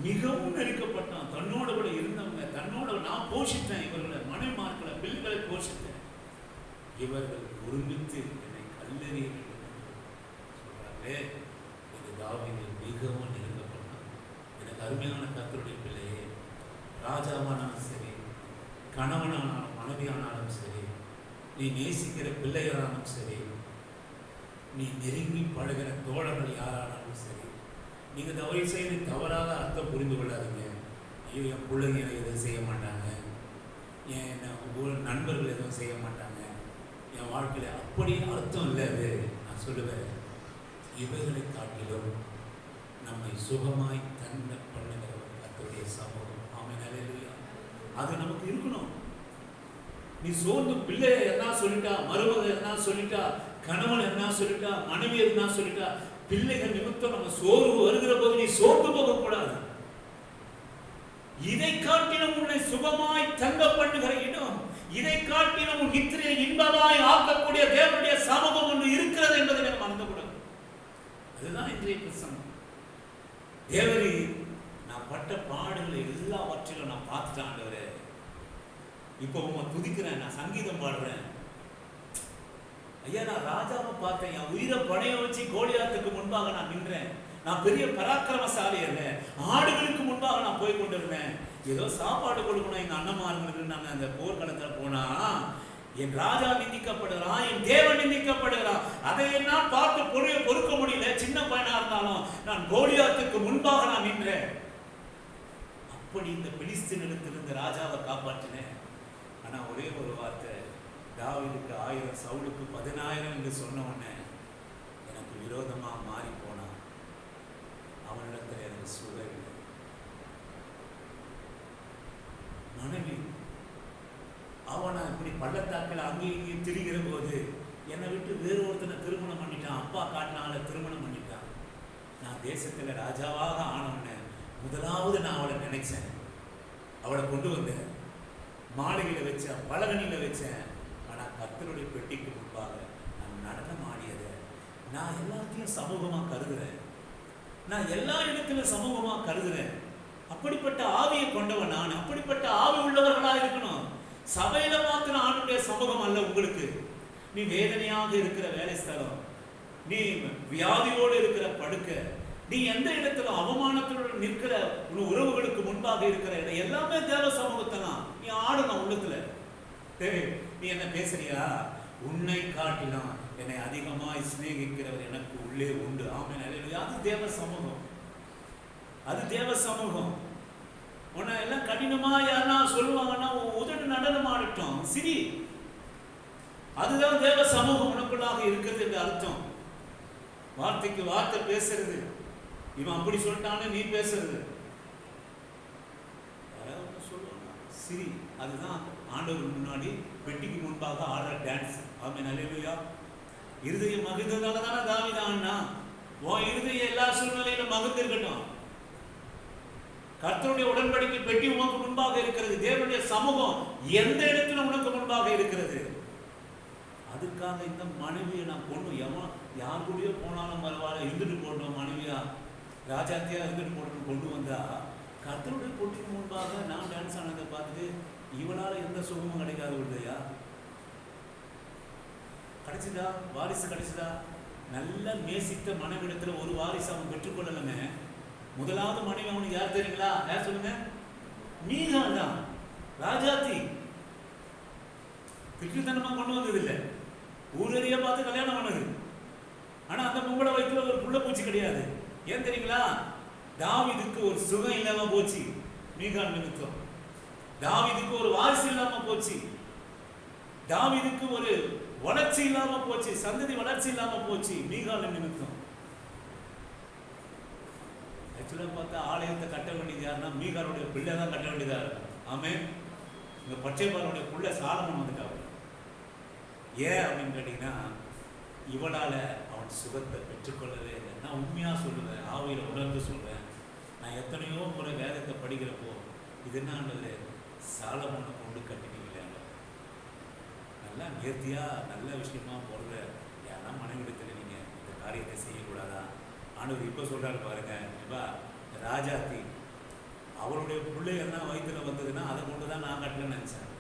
மிகவும் நெருக்கப்பட்டான். தன்னோட கூட இருந்தவங்க, தன்னோட நான் போஷித்தேன், இவர்களை மனைமார்களை பிள்ளைகளை போஷித்தேன், இவர்கள் ஒருமித்து என்னை கல்லெறிய வேண்டும் சொல்றாங்களே. இது தாவீது மிகவும் நெருக்கப்பட்டான். எனக்கு அருமையான கர்த்தருடைய பிள்ளையே, ராஜாவானாலும் சரி, கணவனானாலும் மனைவியானாலும் சரி, நீ நேசிக்கிற பிள்ளைகளானாலும் சரி, நீ நெருங்கி பழகிற தோழர்கள் யாரானாலும் சரி, நீங்க தவறு செய்து தவறாக அர்த்தம் புரிந்து கொள்ளாதீங்க. ஐயோ, என் பிள்ளைங்க எதுவும் செய்ய மாட்டாங்க, என் நண்பர்கள் எதுவும் செய்ய மாட்டாங்க, என் வாழ்க்கையில அப்படி அர்த்தம் இல்லை. அது நான் சொல்லுவேன், இவைகளை காட்டிலும் நம்மை சுகமாய் தன்ன பண்ணுகிற கர்த்தருடைய சமூகம். ஆமென், அல்லேலூயா. அது நமக்கு இருக்கணும். நீ சோர்ந்து பிள்ளை என்ன சொல்லிட்டா, மருமக என்ன சொல்லிட்டா, கணவன் என்ன சொல்லிட்டா, மனைவி என்ன சொல்லிட்டா, பிள்ளைகள் நிமித்தம் நம்ம சோர்வு வருகிற போது நீ சோர்ந்து போகக்கூடாது. இதை காட்டிலும் உன்னை சுகமாய் தங்க பண்ணுகிற இடம், இதை காட்டிலும் உன் நித்திரையை இன்பமாய் ஆக்கக்கூடிய தேவனுடைய சமூகம் ஒன்று இருக்கிறது என்பதை நாம் மறந்துவிடக்கூடாது. அதுதான் இன்றைய பிரசங்கம். தேவரே, நான் பட்ட பாடுகளை எல்லாவற்றிலும் நான் பார்த்துட்டேன் ஆண்டவரே. இப்போ உங்க துதிக்கிறேன், நான் சங்கீதம் பாடுறேன். ஐயா, நான் ராஜாவை பார்த்தேன், என் உயிரை பணைய வச்சு கோலியாத்துக்கு முன்பாக நான் நின்றேன். நான் பெரிய பராக்கிரமசாலி அல்ல, ஆடுகளுக்கு முன்பாக நான் போய் கொண்டிருந்தேன். ஏதோ சாப்பாடு கொடுக்கணும் எங்க அண்ணமார்களுக்கு. நாங்க அந்த போர்க்களத்துல போனா என் ராஜா நிந்திக்கப்படுகிறான், என் தேவன் நிந்திக்கப்படுகிறான். அதை என்னால் பார்த்து பொறுக்க முடியல. சின்ன பையனா இருந்தாலும் நான் கோலியாத்துக்கு முன்பாக நான் நின்றேன். அப்படி இந்த பெலிஸ்தீனிடத்திலிருந்து ராஜாவை காப்பாற்றினேன். ஆனா ஒரே ஒரு வார்த்தை, தாவீதுக்கு 1000 சவுலுக்கு 10,000 என்று சொன்ன உடனே எனக்கு விரோதமா மாறி போனான். அவனிடத்தில் எனக்கு சுகம் இல்லை. மனைவி அவனை இப்படி பள்ளத்தாக்கில் அங்கேயும் இங்கேயும் திரிகிற போது என்னை விட்டு வேறு ஒருத்தனை திருமணம் பண்ணிட்டான். அப்பா காட்டினால திருமணம் பண்ணிட்டான். நான் தேசத்துல ராஜாவாக ஆனவன முதலாவது நான் அவளை நினைச்சேன், அவளை கொண்டு வந்தேன், மாளிகையில வச்சேன், பலகனியில வச்சேன். ஆனா கர்த்தருடைய பெட்டிக்கு முன்பாக நான் நடனம் ஆடியதை நான் எல்லாத்தையும் சமூகமா கருதுறேன். நான் எல்லா இடத்திலும் சமூகமா கருதுறேன். அப்படிப்பட்ட ஆவியை கொண்டவன் நான். அப்படிப்பட்ட ஆவி உள்ளவர்களா இருக்கணும். சபையில மாத்திரம் ஆண்டுடைய சமூகம் அல்ல உங்களுக்கு. நீ வேதனையாக இருக்கிற வேலை ஸ்தலம், நீ வியாதியோடு இருக்கிற படுக்கை, நீ எந்த இடத்துல அவமானத்தோடு நிற்கிற உன் உறவுகளுக்கு முன்பாக இருக்கிற இடம் எல்லாமே தேவ சமூகத்தான். நீ ஆடணும் உள்ளத்துல. நீ என்ன பேசுறியா? உன்னை காட்டிலும் என்னை அதிகமாய் சிநேகிக்கிறவர் எனக்கு உள்ளே உண்டு. ஆமென், அல்லேலூயா. அது தேவ சமூகம். அது தேவ சமூகம். உன்னை எல்லாம் கடினமா யாருன்னா சொல்லுவாங்கன்னா உதடு நடனம் ஆடட்டும், சிரி. அதுதான் தேவ சமூகம் உனக்குள்ளாக இருக்கிறது என்று அர்த்தம். வார்த்தைக்கு வார்த்தை பேசுறது, இவன் அப்படி சொல்லிட்டான்னு நீ பேசுறது, சொல்லுவாங்க சிரி. அதுதான் ஆண்டவர் முன்னாடி பெட்டிக்கு முன்பாக ஆடுற டான்ஸ். ஆமென், அல்லேலூயா. இருதயம் மகிழ்ந்ததால தானே தாவீது ஆடினா. உன் இருதயம் எல்லா சூழ்நிலையிலும் மகிழ்ந்து இருக்கட்டும். கர்த்தருடைய உடன்படிக்கை பெட்டி உனக்கு முன்பாக இருக்கிறது. தேவனுடைய சமூகம் எந்த இடத்துல உனக்கு முன்பாக இருக்கிறது. அதுக்காக இந்த மனைவியை நான் பொண்ணு யார் கூடயோ போனாலும் பரவாயில்ல, இருந்துட்டு போட்டோம், மனைவியா ராஜாத்தியா இருந்துட்டு போட்டோம் கொண்டு வந்தா, கர்த்தருடைய பொட்டிக்கு முன்பாக நான் டான்ஸ் ஆனதை பார்த்துட்டு இவனால எந்த சுகமும் கிடைக்காது. விடுதையா கிடைச்சதா? வாரிசு கிடைச்சதா? நல்ல நேசித்த மனைவிடத்துல ஒரு வாரிசு அவன் பெற்றுக்கொள்ளலங்க. முதலாவது மனைவி அவனுக்கு யார் தெரியுங்களா? யார் சொல்லுங்க? மீகால் தான். ராஜாத்தி திட்டுத்தனமா கொண்டு வந்தது இல்லை, ஊரறிய பார்த்து கல்யாணம் பண்ணது. ஆனா அந்த பொம்பளை வயிற்றுல ஒரு புள்ள பூச்சி கிடையாது. ஏன் தெரியுங்களா? தாவீதுக்கு ஒரு சுகம் இல்லாம போச்சு மீகால் நிமித்தம். தாவீதுக்கு ஒரு வாரிசு இல்லாம போச்சு. தாவீதுக்கு ஒரு வளர்ச்சி இல்லாம போச்சு, சந்ததி வளர்ச்சி இல்லாம போச்சு மீகால நிமித்தம். ஆக்சுவலா பார்த்தா ஆலயத்தை கட்ட வேண்டியது யாருன்னா மீகாலுடைய பிள்ளை தான் கட்ட வேண்டியதா இருக்கும். ஆமென். இந்த பச்சைபாலுடைய பிள்ளை சாலமன் வந்துட்டாங்க. ஏன் அப்படின்னு கேட்டீங்கன்னா, இவளால அவன் சுகத்தை பெற்றுக்கொள்ளவே இல்லை. நான் உண்மையா சொல்லுவேன், ஆவியில உணர்ந்து சொல்றேன். நான் எத்தனையோ முறை வேதத்தை படிக்கிறப்போ இது என்னன்றது சாலமோனை கொண்டு கட்டினீங்களே, நல்லா நேர்த்தியா நல்ல விஷயமா போடுற யாரா மனைவிடத்தில் நீங்க இந்த காரியத்தை செய்யக்கூடாதா? ஆண்டவர் இப்போ சொல்றாரு பாருங்க, இப்போ ராஜாத்தி அவளுடைய பிள்ளைகள்லாம் வயிற்றுல வந்ததுன்னா அதை கொண்டு தான் நான் கட்டலன்னு நினைச்சேன்.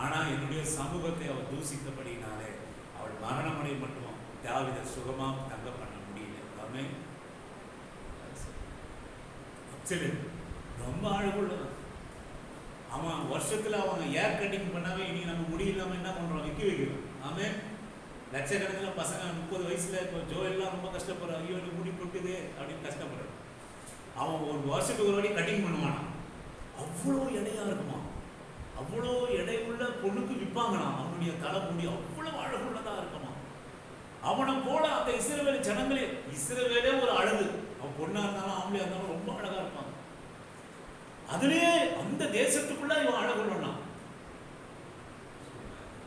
ஆனால் என்னுடைய சமூகத்தை அவள் தூசித்தபடினாலே அவள் மரணமடை மட்டும் தாவீதை சுகமாக தங்க பண்ண முடியல. எல்லாமே ரொம்ப அழகுள்ளவன். அவன் வருஷத்துல அவங்க ஏர் கட்டிங் பண்ணாவே இனி நம்ம முடியலாம என்ன பண்றோம், விற்க வைக்கிறோம். ஆமாம். லட்சக்கணக்கில் பசங்க 30 வயசுல இப்போ ஜோயெல்லாம் ரொம்ப கஷ்டப்படுறான். ஐயோ எனக்கு முடி கொட்டுது அப்படின்னு கஷ்டப்படுறான். அவன் ஒரு வருஷத்துக்கு ஒரு வாட்டி கட்டிங் பண்ணுவானா, அவ்வளோ எடையா இருக்குமா, அவ்வளோ எடை உள்ள பொண்ணுக்கு விற்பாங்களாம். அவனுடைய தலைமுடி அவ்வளோ அழகுள்ளதா இருக்குமா. அவனை போல அந்த இஸ்ரவேல் ஜனங்களே, இஸ்ரவேலே ஒரு அழகு. அவன் பொண்ணா இருந்தாலும் ஆம்பளையா இருந்தாலும் ரொம்ப அழகா இருப்பாங்க. அதுலயே அந்த தேசத்துக்குள்ள இவன் அழகுள்ளவனா.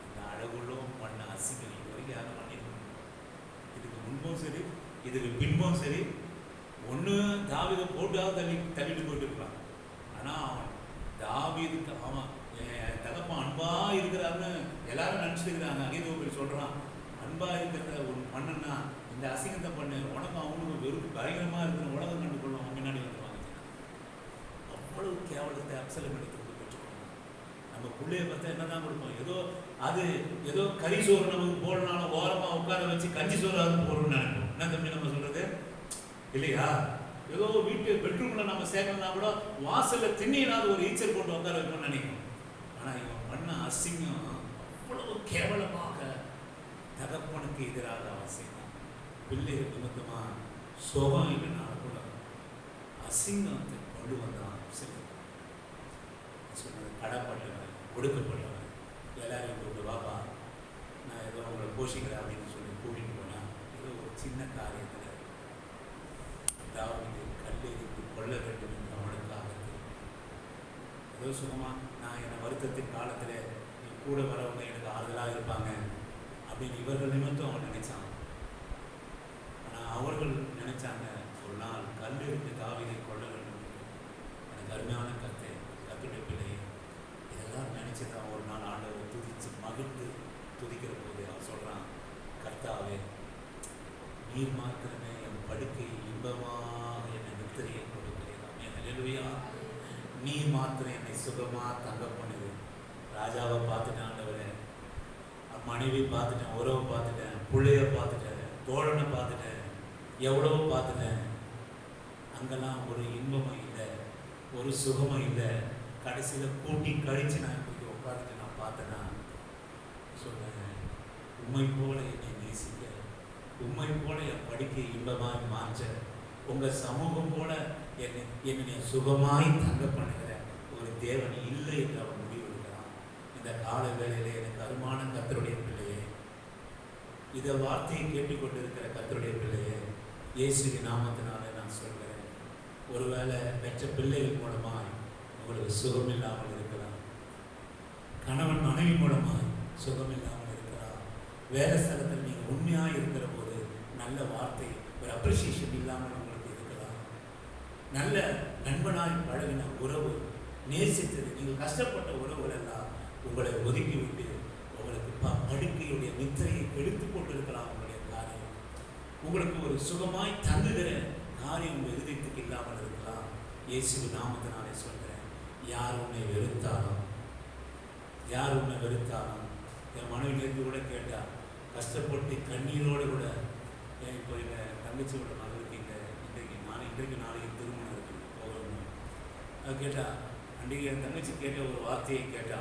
இந்த அழகுள்ளவன் பண்ண அசிங்கம் வரைக்கும் யாரும் பண்ணிருக்கணும். இதுக்கு முன்பும் சரி இதுக்கு பின்பும் சரி, ஒன்று தாவீதை போட்டாவது தள்ளிட்டு போயிட்டு இருக்கலாம். ஆனால் அவன் தாவீதுக்கு அவன் தகப்பன் அன்பா இருக்கிறாருன்னு எல்லாரும் நினச்சிருக்கிறாங்க. அகிதோப்பேல் சொல்கிறான், அன்பா இருக்கிறத ஒன்று பண்ணுன்னா இந்த அசிங்கத்தை பண்ணு, உனக்கு அவனுக்கு வெறுப்பு பயங்கரமாக இருக்கிற உலகம் கண்டு கொள்ளும். அவன் முன்னாடி வந்துடுவாங்க. அவ்வளவு கேவலத்தை அப்சலோம் எடுத்து பெற்றுக்கணும். நம்ம பிள்ளைய பார்த்தா என்ன தான் கொடுப்போம், ஏதோ அது ஏதோ கறி சோறு நமக்கு போடனாலும் ஓரமாக உட்கார வச்சு கஞ்சி சோறு அது போடணும்னு நினைப்போம். என்ன தம்பி நம்ம சொல்கிறது இல்லையா? ஏதோ வீட்டு பெட்ரூமில் நம்ம சேர்க்கணும்னா கூட வாசல்ல திண்ணியினாவது ஒரு ஈச்சர் போட்டு உட்கார வைக்கணும்னு நினைக்கும். ஆனால் இவன் பண்ண அசிங்கம் அவ்வளவு கேவலமாக தகப்பனுக்கு எதிராக அவன் செய்தான். பிள்ளைகள் நிமித்தமாக சோகம் இல்லைனால கூட அசிங்கத்தை கொண்டு வந்தான். சொன்னது கடப்பட்டவன், ஒடுக்கப்பட்டவன். எல்லாரையும் கூப்பிட்டு வாப்பா, நான் ஏதோ உங்களை போஷிக்கிறேன் அப்படின்னு சொல்லி கூட்டிகிட்டு போனேன். ஏதோ ஒரு சின்ன காரியத்தில் தாவீது கல்லெறிந்து கொள்ள வேண்டும் என்று அவனுக்காக ஏதோ சுகமா நான் என்னை வருத்தத்தின் காலத்தில் என் கூட வரவங்க எனக்கு ஆறுதலாக இருப்பாங்க அப்படின்னு இவர்கள் நிமித்தம் அவன் நினைச்சான். ஆனால் அவர்கள் நினைச்சாங்க, ஒரு நாள் கல்லெறிந்து தாவீதை கொள்ள வேண்டும். எனக்கு அருமையான கத்துடைய பிள்ளையை இதெல்லாம் நினைச்சுதான் ஒரு நாள் ஆண்டவர் துதிச்சு மகிழ்ந்து துதிக்கிற போது அவன் சொல்றான், கர்த்தாவே நீர் மாத்திரமே என் படுக்கை இன்பமாக என்னை நித்திரையை கொடுக்கிறேன். அல்லேலூயா. நீ மாத்திரம் என்னை சுகமா தங்க பண்ணுது. ராஜாவை பார்த்துட்டேன் ஆண்டவரே, மனைவி பார்த்துட்டேன், உறவை பார்த்துட்டேன், பிள்ளைய பார்த்துட்டேன், தோழனை பார்த்துட்டேன், எவ்வளவோ பார்த்துட்டேன். அங்கெல்லாம் ஒரு இன்பமும் இல்லை, ஒரு சுகமும் இல்லை. கடைசியில் கூட்டி கழிச்சு நான் இப்படி உட்காந்துட்டு நான் பார்த்தேன்னா சொன்னேன், உண்மை போல என்னை நேசிக்க, உண்மை போல என் படிக்கை இன்பமாய் மாற்ற, உங்கள் சமூகம் போல என்னை சுகமாய் தங்க பண்ணுகிற ஒரு தேவன் இல்லை என்று அவன் முடிவெடுக்கிறான். இந்த கால வேளையிலே எனக்கு அருமான கர்த்தருடைய பிள்ளையே, இதை வார்த்தையை கேட்டுக்கொண்டிருக்கிற கர்த்தருடைய பிள்ளையே, இயேசுவின் நாமத்தினாலே நான் சொல்கிறேன், ஒருவேளை பெற்ற பிள்ளைகள் மூலமாய் உங்களுக்கு சுகம் இல்லாமல் இருக்கலாம், கணவன் மனைவி மூலமாய் சுகம் இல்லாமல் இருக்கலாம், வேலை ஸ்தலத்தில் நீங்கள் உண்மையாக இருக்கிற போது நல்ல வார்த்தை ஒரு அப்ரிசியேஷன் இல்லாமல் உங்களுக்கு இருக்கலாம், நல்ல நண்பனாய் பழகின உறவு நேசித்தது நீங்கள் கஷ்டப்பட்ட உறவுகள் எல்லாம் உங்களை ஒதுக்கி விட்டு உங்களுக்கு படுக்கையுடைய நித்திரையை கெடுத்து கொண்டிருக்கலாம். உங்களுடைய காரியம் உங்களுக்கு ஒரு சுகமாய் தங்குகிற காரியம் உங்கள் இருதயத்துக்கு இல்லாமல் இருக்கலாம். இயேசுவின் நாமத்தினாலே சொல்கிறேன், யார் உன்னை வெறுத்தாலும், யார் உன்னை வெறுத்தாலும், என் மனைவி நேர்ந்து கூட கேட்டா, கஷ்டப்பட்டு கண்ணீரோடு கூட, இப்போ எங்கள் தங்கச்சியோட மகளுக்கு இன்றைக்கு நாளைக்கு திருமணம் இருக்குது போகணும், அது கேட்டா, அன்றைக்கு என் தங்கச்சி கேட்ட ஒரு வார்த்தையை கேட்டா,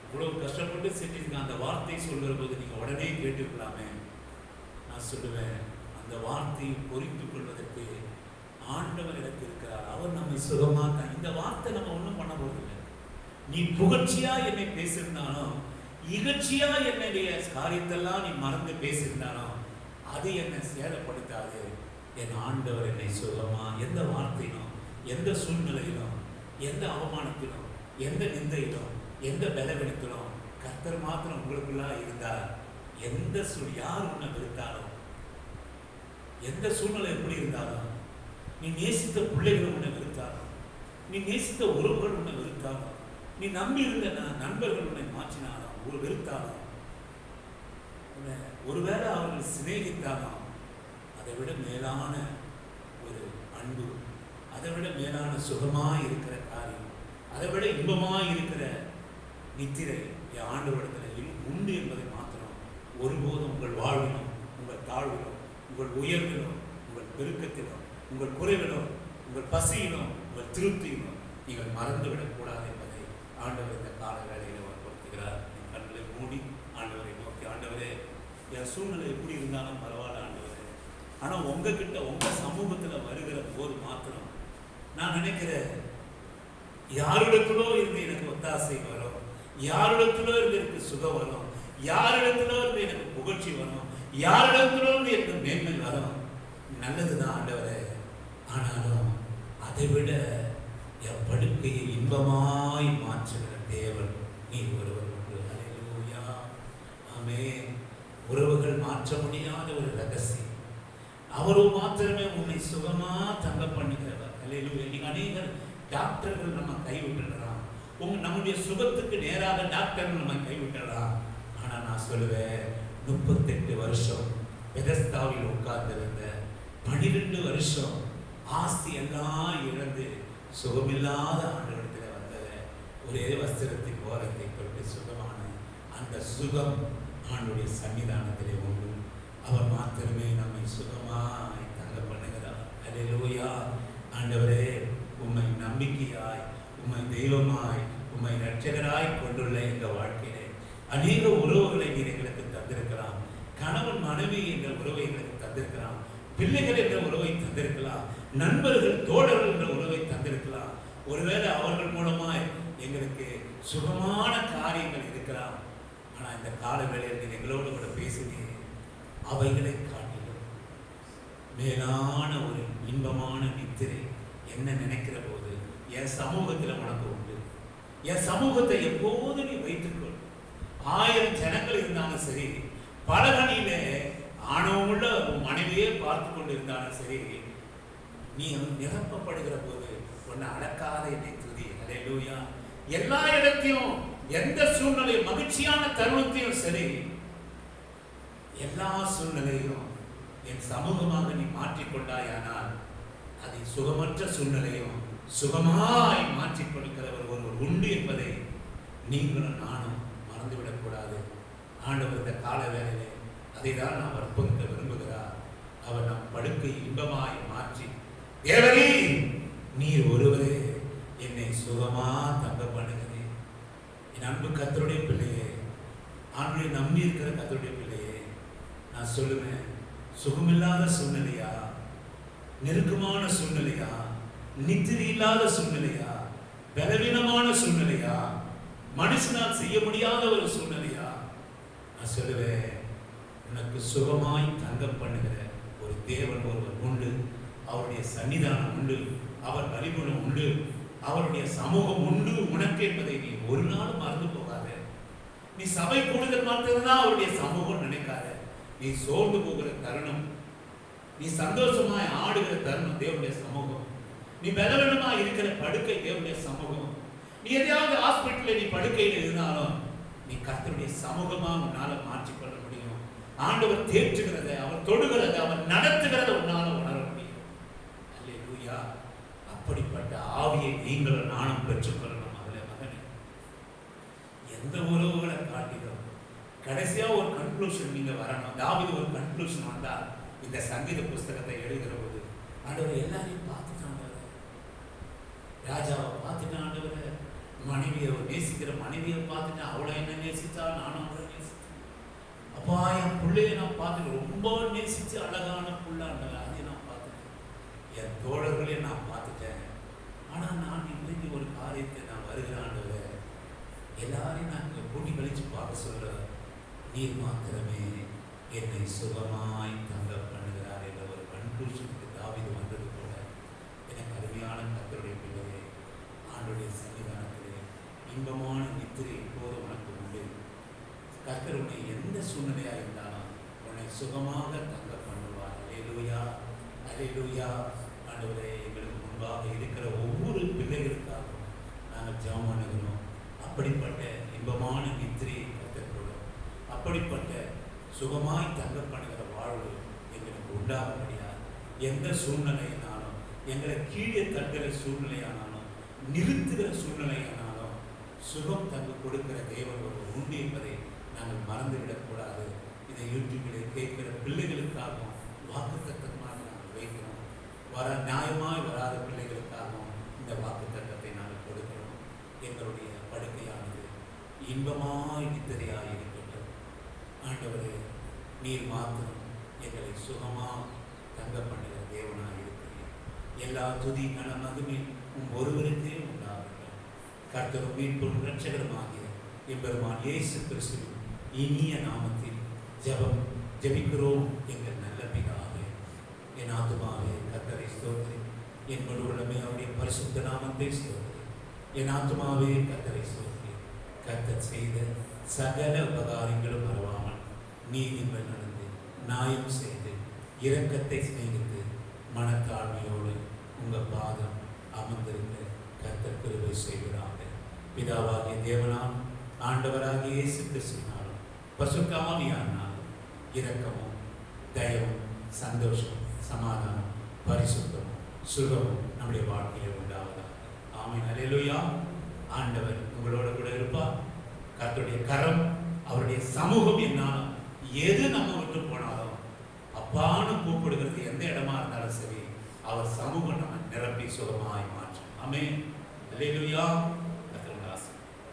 இவ்வளோ கஷ்டப்பட்டு செஞ்சிருக்கேன், அந்த வார்த்தையை சொல்கிற போது நீங்கள் உடனே கேட்டுக்கலாமே. நான் சொல்லுவேன், அந்த வார்த்தையை பொறித்து கொள்வதற்கு ஆண்டவர் எனக்கு இருக்கிறார், அவர் நம்மை சுகமாக்க. இந்த வார்த்தை நம்ம ஒன்றும் பண்ண போவதில்லை. நீ புகழ்ச்சியா என்னை பேசியிருந்தாலும் இகழ்ச்சியா என்னுடைய காரியத்தெல்லாம் நீ மறந்து பேசியிருந்தாலும் அது என்னை சேதப்படுத்தாது. என் ஆண்டவர் என்னை சுகமா, எந்த வார்த்தையிலும், எந்த சூழ்நிலையிலும், எந்த அவமானத்திலும், எந்த நிந்தையிலும், எந்த பலவீனத்திலும் கர்த்தர் மாத்திரம் உங்களுக்குள்ளா இருந்தார். எந்த யார் உன்னை வெறுத்தாலும், எந்த சூழ்நிலை எப்படி இருந்தாலும், நீ நேசித்த பிள்ளைகள் உன்னை வெறுத்தாலும், நீ நேசித்த உறவுகள் உன்னை வெறுத்தாலும், நீ நம்பி இருந்த நண்பர்கள் உன்னை மாற்றினாலும், ஒரு வெறுத்தாலும், ஒருவேளை அவர்கள் சிநேகித்தாலும், அதை விட மேலான ஒரு அன்பு, அதை விட மேலான சுகமாய் இருக்கிற காரியம், அதை விட இன்பமாய் இருக்கிற நித்திரை என் ஆண்டவரிடத்தில் உண்டு என்பதை மாத்திரம் ஒருபோதும் உங்கள் வாழ்விலும், உங்கள் தாழ்விலும், உங்கள் உயர்விலும், உங்கள் பெருக்கத்திலும், உங்கள் குறைவிலும், உங்கள் பசியிலும், உங்கள் திருப்தியிலும் நீங்கள் மறந்துவிடக்கூடாது என்பதை ஆண்டவர் இந்த கால வேளையில் வற்புறுத்துகிறார். என் கண்களை மூடி ஆண்டவரை நோக்கி, ஆண்டவரே என் சூழ்நிலை எப்படி இருந்தாலும் பரவாயில்ல ஆண்டவரே, ஆனால் உங்ககிட்ட உங்கள் சமூகத்தில் வருகிற போது மாத்திரம் நான் நினைக்கிறேன், யாரிடத்திலோ இருந்து எனக்கு ஒத்தாசை வரும், யாரிடத்திலோ இருந்து எனக்கு சுகம் வரும், யாரிடத்திலோ இருந்து எனக்கு புகழ்ச்சி வரும், யாரிடத்திலோ இருந்து எனக்கு மேன்மை வரும். நல்லதுதான் ஆண்டவரே, ஆனாலும் அதை விட என் படுக்கையை இன்பமாய் மாற்றுகிற தேவன் நீ ஒருவர் உண்டு. அல்லேலூயா, ஆமென். உறவுகள் மாற்ற முடியாத ஒரு ரகசியம், அவரோ மாத்திரமே உன்னை சுகமா தங்க பண்ணுகிறவர். அல்லேலூயா. இன்னைக்கு அநேகர் டாக்டர்கள் நம்ம கைவிட்டுறான், நம்முடைய சுகத்துக்கு நேராக டாக்டர்கள் நம்ம கைவிட்டுறான். ஆனால் நான் சொல்லுவேன், 38 வருஷம் பெதஸ்தாவில் உட்கார்ந்திருந்த, 12 வருஷம் ஆஸ்தி எல்லாம் இழந்து சுகமில்லாத ஆண்டவரிடத்தில் வந்த ஒரே வஸ்திரத்தின் ஓரத்தை தொட்டு சுகமான அந்த சுகம் ஆண்டுடைய சன்னிதானத்திலே உண்டு. அவர் மாத்திரமே நம்மை சுகமாய் தங்க பண்ணுகிறார். அல்லேலூயா. ஆண்டவரே, உம்மை நம்பிக்கையாய், உம்மை தெய்வமாய், உம்மை இரட்சகராய் கொண்டுள்ள எங்கள் வாழ்க்கையிலே அநேக உறவுகளை நீர் எங்களுக்கு தந்திருக்கலாம். கணவன் மனைவி என்ற உறவை எங்களுக்கு தந்திருக்கலாம், பிள்ளைகள் என்ற உறவை தந்திருக்கலாம், நண்பர்கள் தோழர்கள் என்ற உறவை தந்திருக்கலாம். ஒருவேளை அவர்கள் மூலமாய் எங்களுக்கு சுகமான காரியங்கள் இருக்கலாம். ஆனால் இந்த கால வேளையில் நீ எங்களோடு கூட பேசினீர், அவைகளை காட்டிலும் மேலான ஒரு இன்பமான நித்திரை என்ன நினைக்கிற போது என் சமூகத்தில் உனக்கு உண்டு. என் சமூகத்தை எப்போது நீ வைத்துக்கொள். 1000 ஜனங்கள் இருந்தாலும் சரி, பலகணியிலே ஆணவமுள்ள உன் மனைவியே பார்த்து கொண்டு இருந்தாலும் சரி, நீ நிரப்பப்படுகிற போது உன்னை அடக்காத என்னை துதி. அல்லேலூயா. எல்லா இடத்தையும், எந்த சூழ்நிலை, மகிழ்ச்சியான தருணத்தையும் சரி, எல்லா சூழ்நிலையும் என் சமூகமாக நீ மாற்றிக்கொண்டாயானால் அதை சுகமற்ற சூழ்நிலையும் சுகமாய் மாற்றிக் கொடுக்கிறவர் ஒருவர் உண்டு என்பதை நீங்களும் நானும் மறந்துவிடக்கூடாது. ஆண்டவர் இந்த கால வேளையிலே அதை தான் நான் வற்புறுத்த விரும்புகிறார். அவர் நம் படுக்கை இன்பமாய் மாற்றி, தேவரே நீர் ஒருவரே என்னை சுகமா தங்க பண்ணுகிறேன். என் அன்பு கர்த்தருடைய பிள்ளையே, ஆண்டவரை நம்பி இருக்கிற கர்த்தருடைய பிள்ளையே, நான் சொல்லுவேன், சுகமில்லாத சூழ்நிலையா, நெருக்கமான சூழ்நிலையா, நித்திரை இல்லாத சூழ்நிலையா, பலவீனமான சூழ்நிலையா, மனுஷனால் செய்ய முடியாத ஒரு சூழ்நிலையா, நான் சொல்லுவேன், உனக்கு சுகமாய் தங்க பண்ணுகிற ஒரு தேவன் ஒருவர் உண்டு. அவருடைய சன்னிதானம் உண்டு, அவர் பரிபூரணம் உண்டு, அவருடைய சமூகம் உண்டு உனக்கு என்பதை நீ ஒரு நாள் மறந்து போகாத. நீ சபை கூடுதல் மாத்திரம்தான் அவருடைய சமூகம் நினைக்காத. நீ சோர்ந்து போகிற தருணம், நீ சந்தோஷமாய் ஆடுகிற தருணம் தேவனுடைய சமூகம். நீ பலவீனமாய் இருக்கிற படுக்கை தேவனுடைய சமூகம். நீ எதையாவது ஹாஸ்பிட்டலில் நீ படுக்கையில் இருந்தாலும் நீ கர்த்தருடைய சமூகமா உன்னால மாற்றிக்கொள்ள முடியும். ஆண்டவர் தேற்றுகிறத, அவர் தொடுகிறத, அவர் நடத்துகிறத உன்னால உணர முடியும். அல்லேலூயா. அப்படிப்பட்ட ஆவியை நீங்களும் நானும் பெற்றுக்கொள்ளணும். அதுல மகனே, எந்த உறவுகளை காட்டிலும் கடைசியா ஒரு கன்க்ளூஷன் நீங்க வரணும். தாவீது ஒரு கன்க்ளூஷன் வந்தா, இந்த சங்கீத புஸ்தகத்தை எழுதுகிற போது, ஆண்டவர் எல்லாரையும் பார்த்துட்டாங்க, ராஜாவை பார்த்துட்டான், ஆண்டவர் மனைவியை நேசிக்கிற மனைவியை பார்த்துட்டேன், அவளை என்ன நேசித்தா, நானும் அவளை நேசித்தேன். அப்பா, என் பிள்ளைய நான் பார்த்துட்டு ரொம்ப நேசிச்சு அழகான புள்ள ஆண்டவர், அதையும் நான் பார்த்துட்டேன். என் தோழர்களையும் நான் பார்த்துட்டேன். ஆனால் நான் இன்றைக்கு ஒரு காரியத்தை நான் வருகிற ஆண்டவர், எல்லாரையும் நான் கூட்டி கழிச்சு பார்த்து சொல்ற, நீர் மாத்திரமே என்னை சுகமாய் தங்க பண்ணுகிறார் என்ற ஒரு கன்க்ளூஷனுக்கு தாவீது வந்தது போல, எனக்கு அருமையான கர்த்தருடைய பிள்ளையே, ஆண்டுடைய சன்னிதானத்திலே இன்பமான நித்திரை இப்போது உனக்கு உண்டு. கர்த்தர் உன்னை எந்த சூழ்நிலையாக இருந்தாலும் உன்னை சுகமாக தங்க பண்ணுவார். அல்லேலூயா, அல்லேலூயா. ஆண்டவரே, எங்களுக்கு முன்பாக இருக்கிற ஒவ்வொரு பிள்ளைகளுக்காகவும் நாங்கள் ஜெபம் பண்ணுகிறோம். அப்படிப்பட்ட இன்பமான நித்திரையை கர்த்தருடன், அப்படிப்பட்ட சுகமாய் தங்க பண்ணுகிற வாழ்வு எங்களுக்கு உண்டாகும்படியா, எந்த சூழ்நிலையினாலும், எங்களை கீழே தட்டுகிற சூழ்நிலையானாலும், நிறுத்துகிற சூழ்நிலையானாலும் சுகம் தங்க கொடுக்கிற தேவன் ஒரு உண்டு என்பதை நாங்கள் மறந்துவிடக்கூடாது. இதை யூடியூபிலே கேட்கிற பிள்ளைகளுக்காகவும் வாக்குத்தத்தமாக நாங்கள் வைக்கிறோம். நியாயமாய் வராத பிள்ளைகளுக்காகவும் இந்த வாக்குத்தத்தத்தை நாங்கள் கொடுக்கிறோம். எங்களுடைய படுக்கையானது இன்பமாய் நித்திரையாய் இருக்கட்டும். ஆண்டவரே, நீர் மாத்திரம் எங்களை சுகமாக தங்க பண்ணுகிற தேவனாக இருக்கிறீர். எல்லா துதி கன மகிமை ஒருவருக்கே உண்டாகட்டும். கர்த்தரும் மீட்பும் இரட்சகருமாகிய எம்பெருமான் இயேசு கிறிஸ்துவின் இனிய நாமத்தில் ஜெபிக்கிறோம் எங்கள் நல்ல பிதாவே. என் ஆத்துமாவே கர்த்தரை ஸ்தோத்திரி, என் முழு உள்ளமே அவருடைய பரிசுத்த நாமத்தை ஸ்தோத்திரி. என் ஆத்துமாவே கர்த்தரை ஸ்தோத்திரி. கர்த்தர் செய்த சகல உபகாரங்களும் மறவாமல் நீதிகள் நடந்து, நியாயம் செய்து, இரக்கத்தை சிநேகித்து, மனத்தாழ்மையோடு உங்கள் பாதம் அமர்ந்திருக்க கர்த்தர் கிருபை செய்கிறாங்க. பிதாவாகிய தேவனால், ஆண்டவராகிய இயேசு கிறிஸ்துவினாலும், பரிசுத்த ஆவியானவராலும் இரக்கமும் தயவும் சந்தோஷம் சமாதானம் பரிசுத்தமும் சுகமும் நம்முடைய வாழ்க்கையில் உண்டாவதாக. ஆமென். அல்லேலூயா. ஆண்டவர் உங்களோட கூட இருப்பார். கர்த்தருடைய கரம், அவருடைய சமூகம் என்னாலும் எது நம்ம விட்டு போனாலும் அப்பான்னு கூப்பிடுகிறது எந்த இடமா இருந்தாலும் சரி, அவர் சமூகம் நம்ம நிரப்பி சுகமாய் மாற்றும். ஆமென். அல்லேலூயா.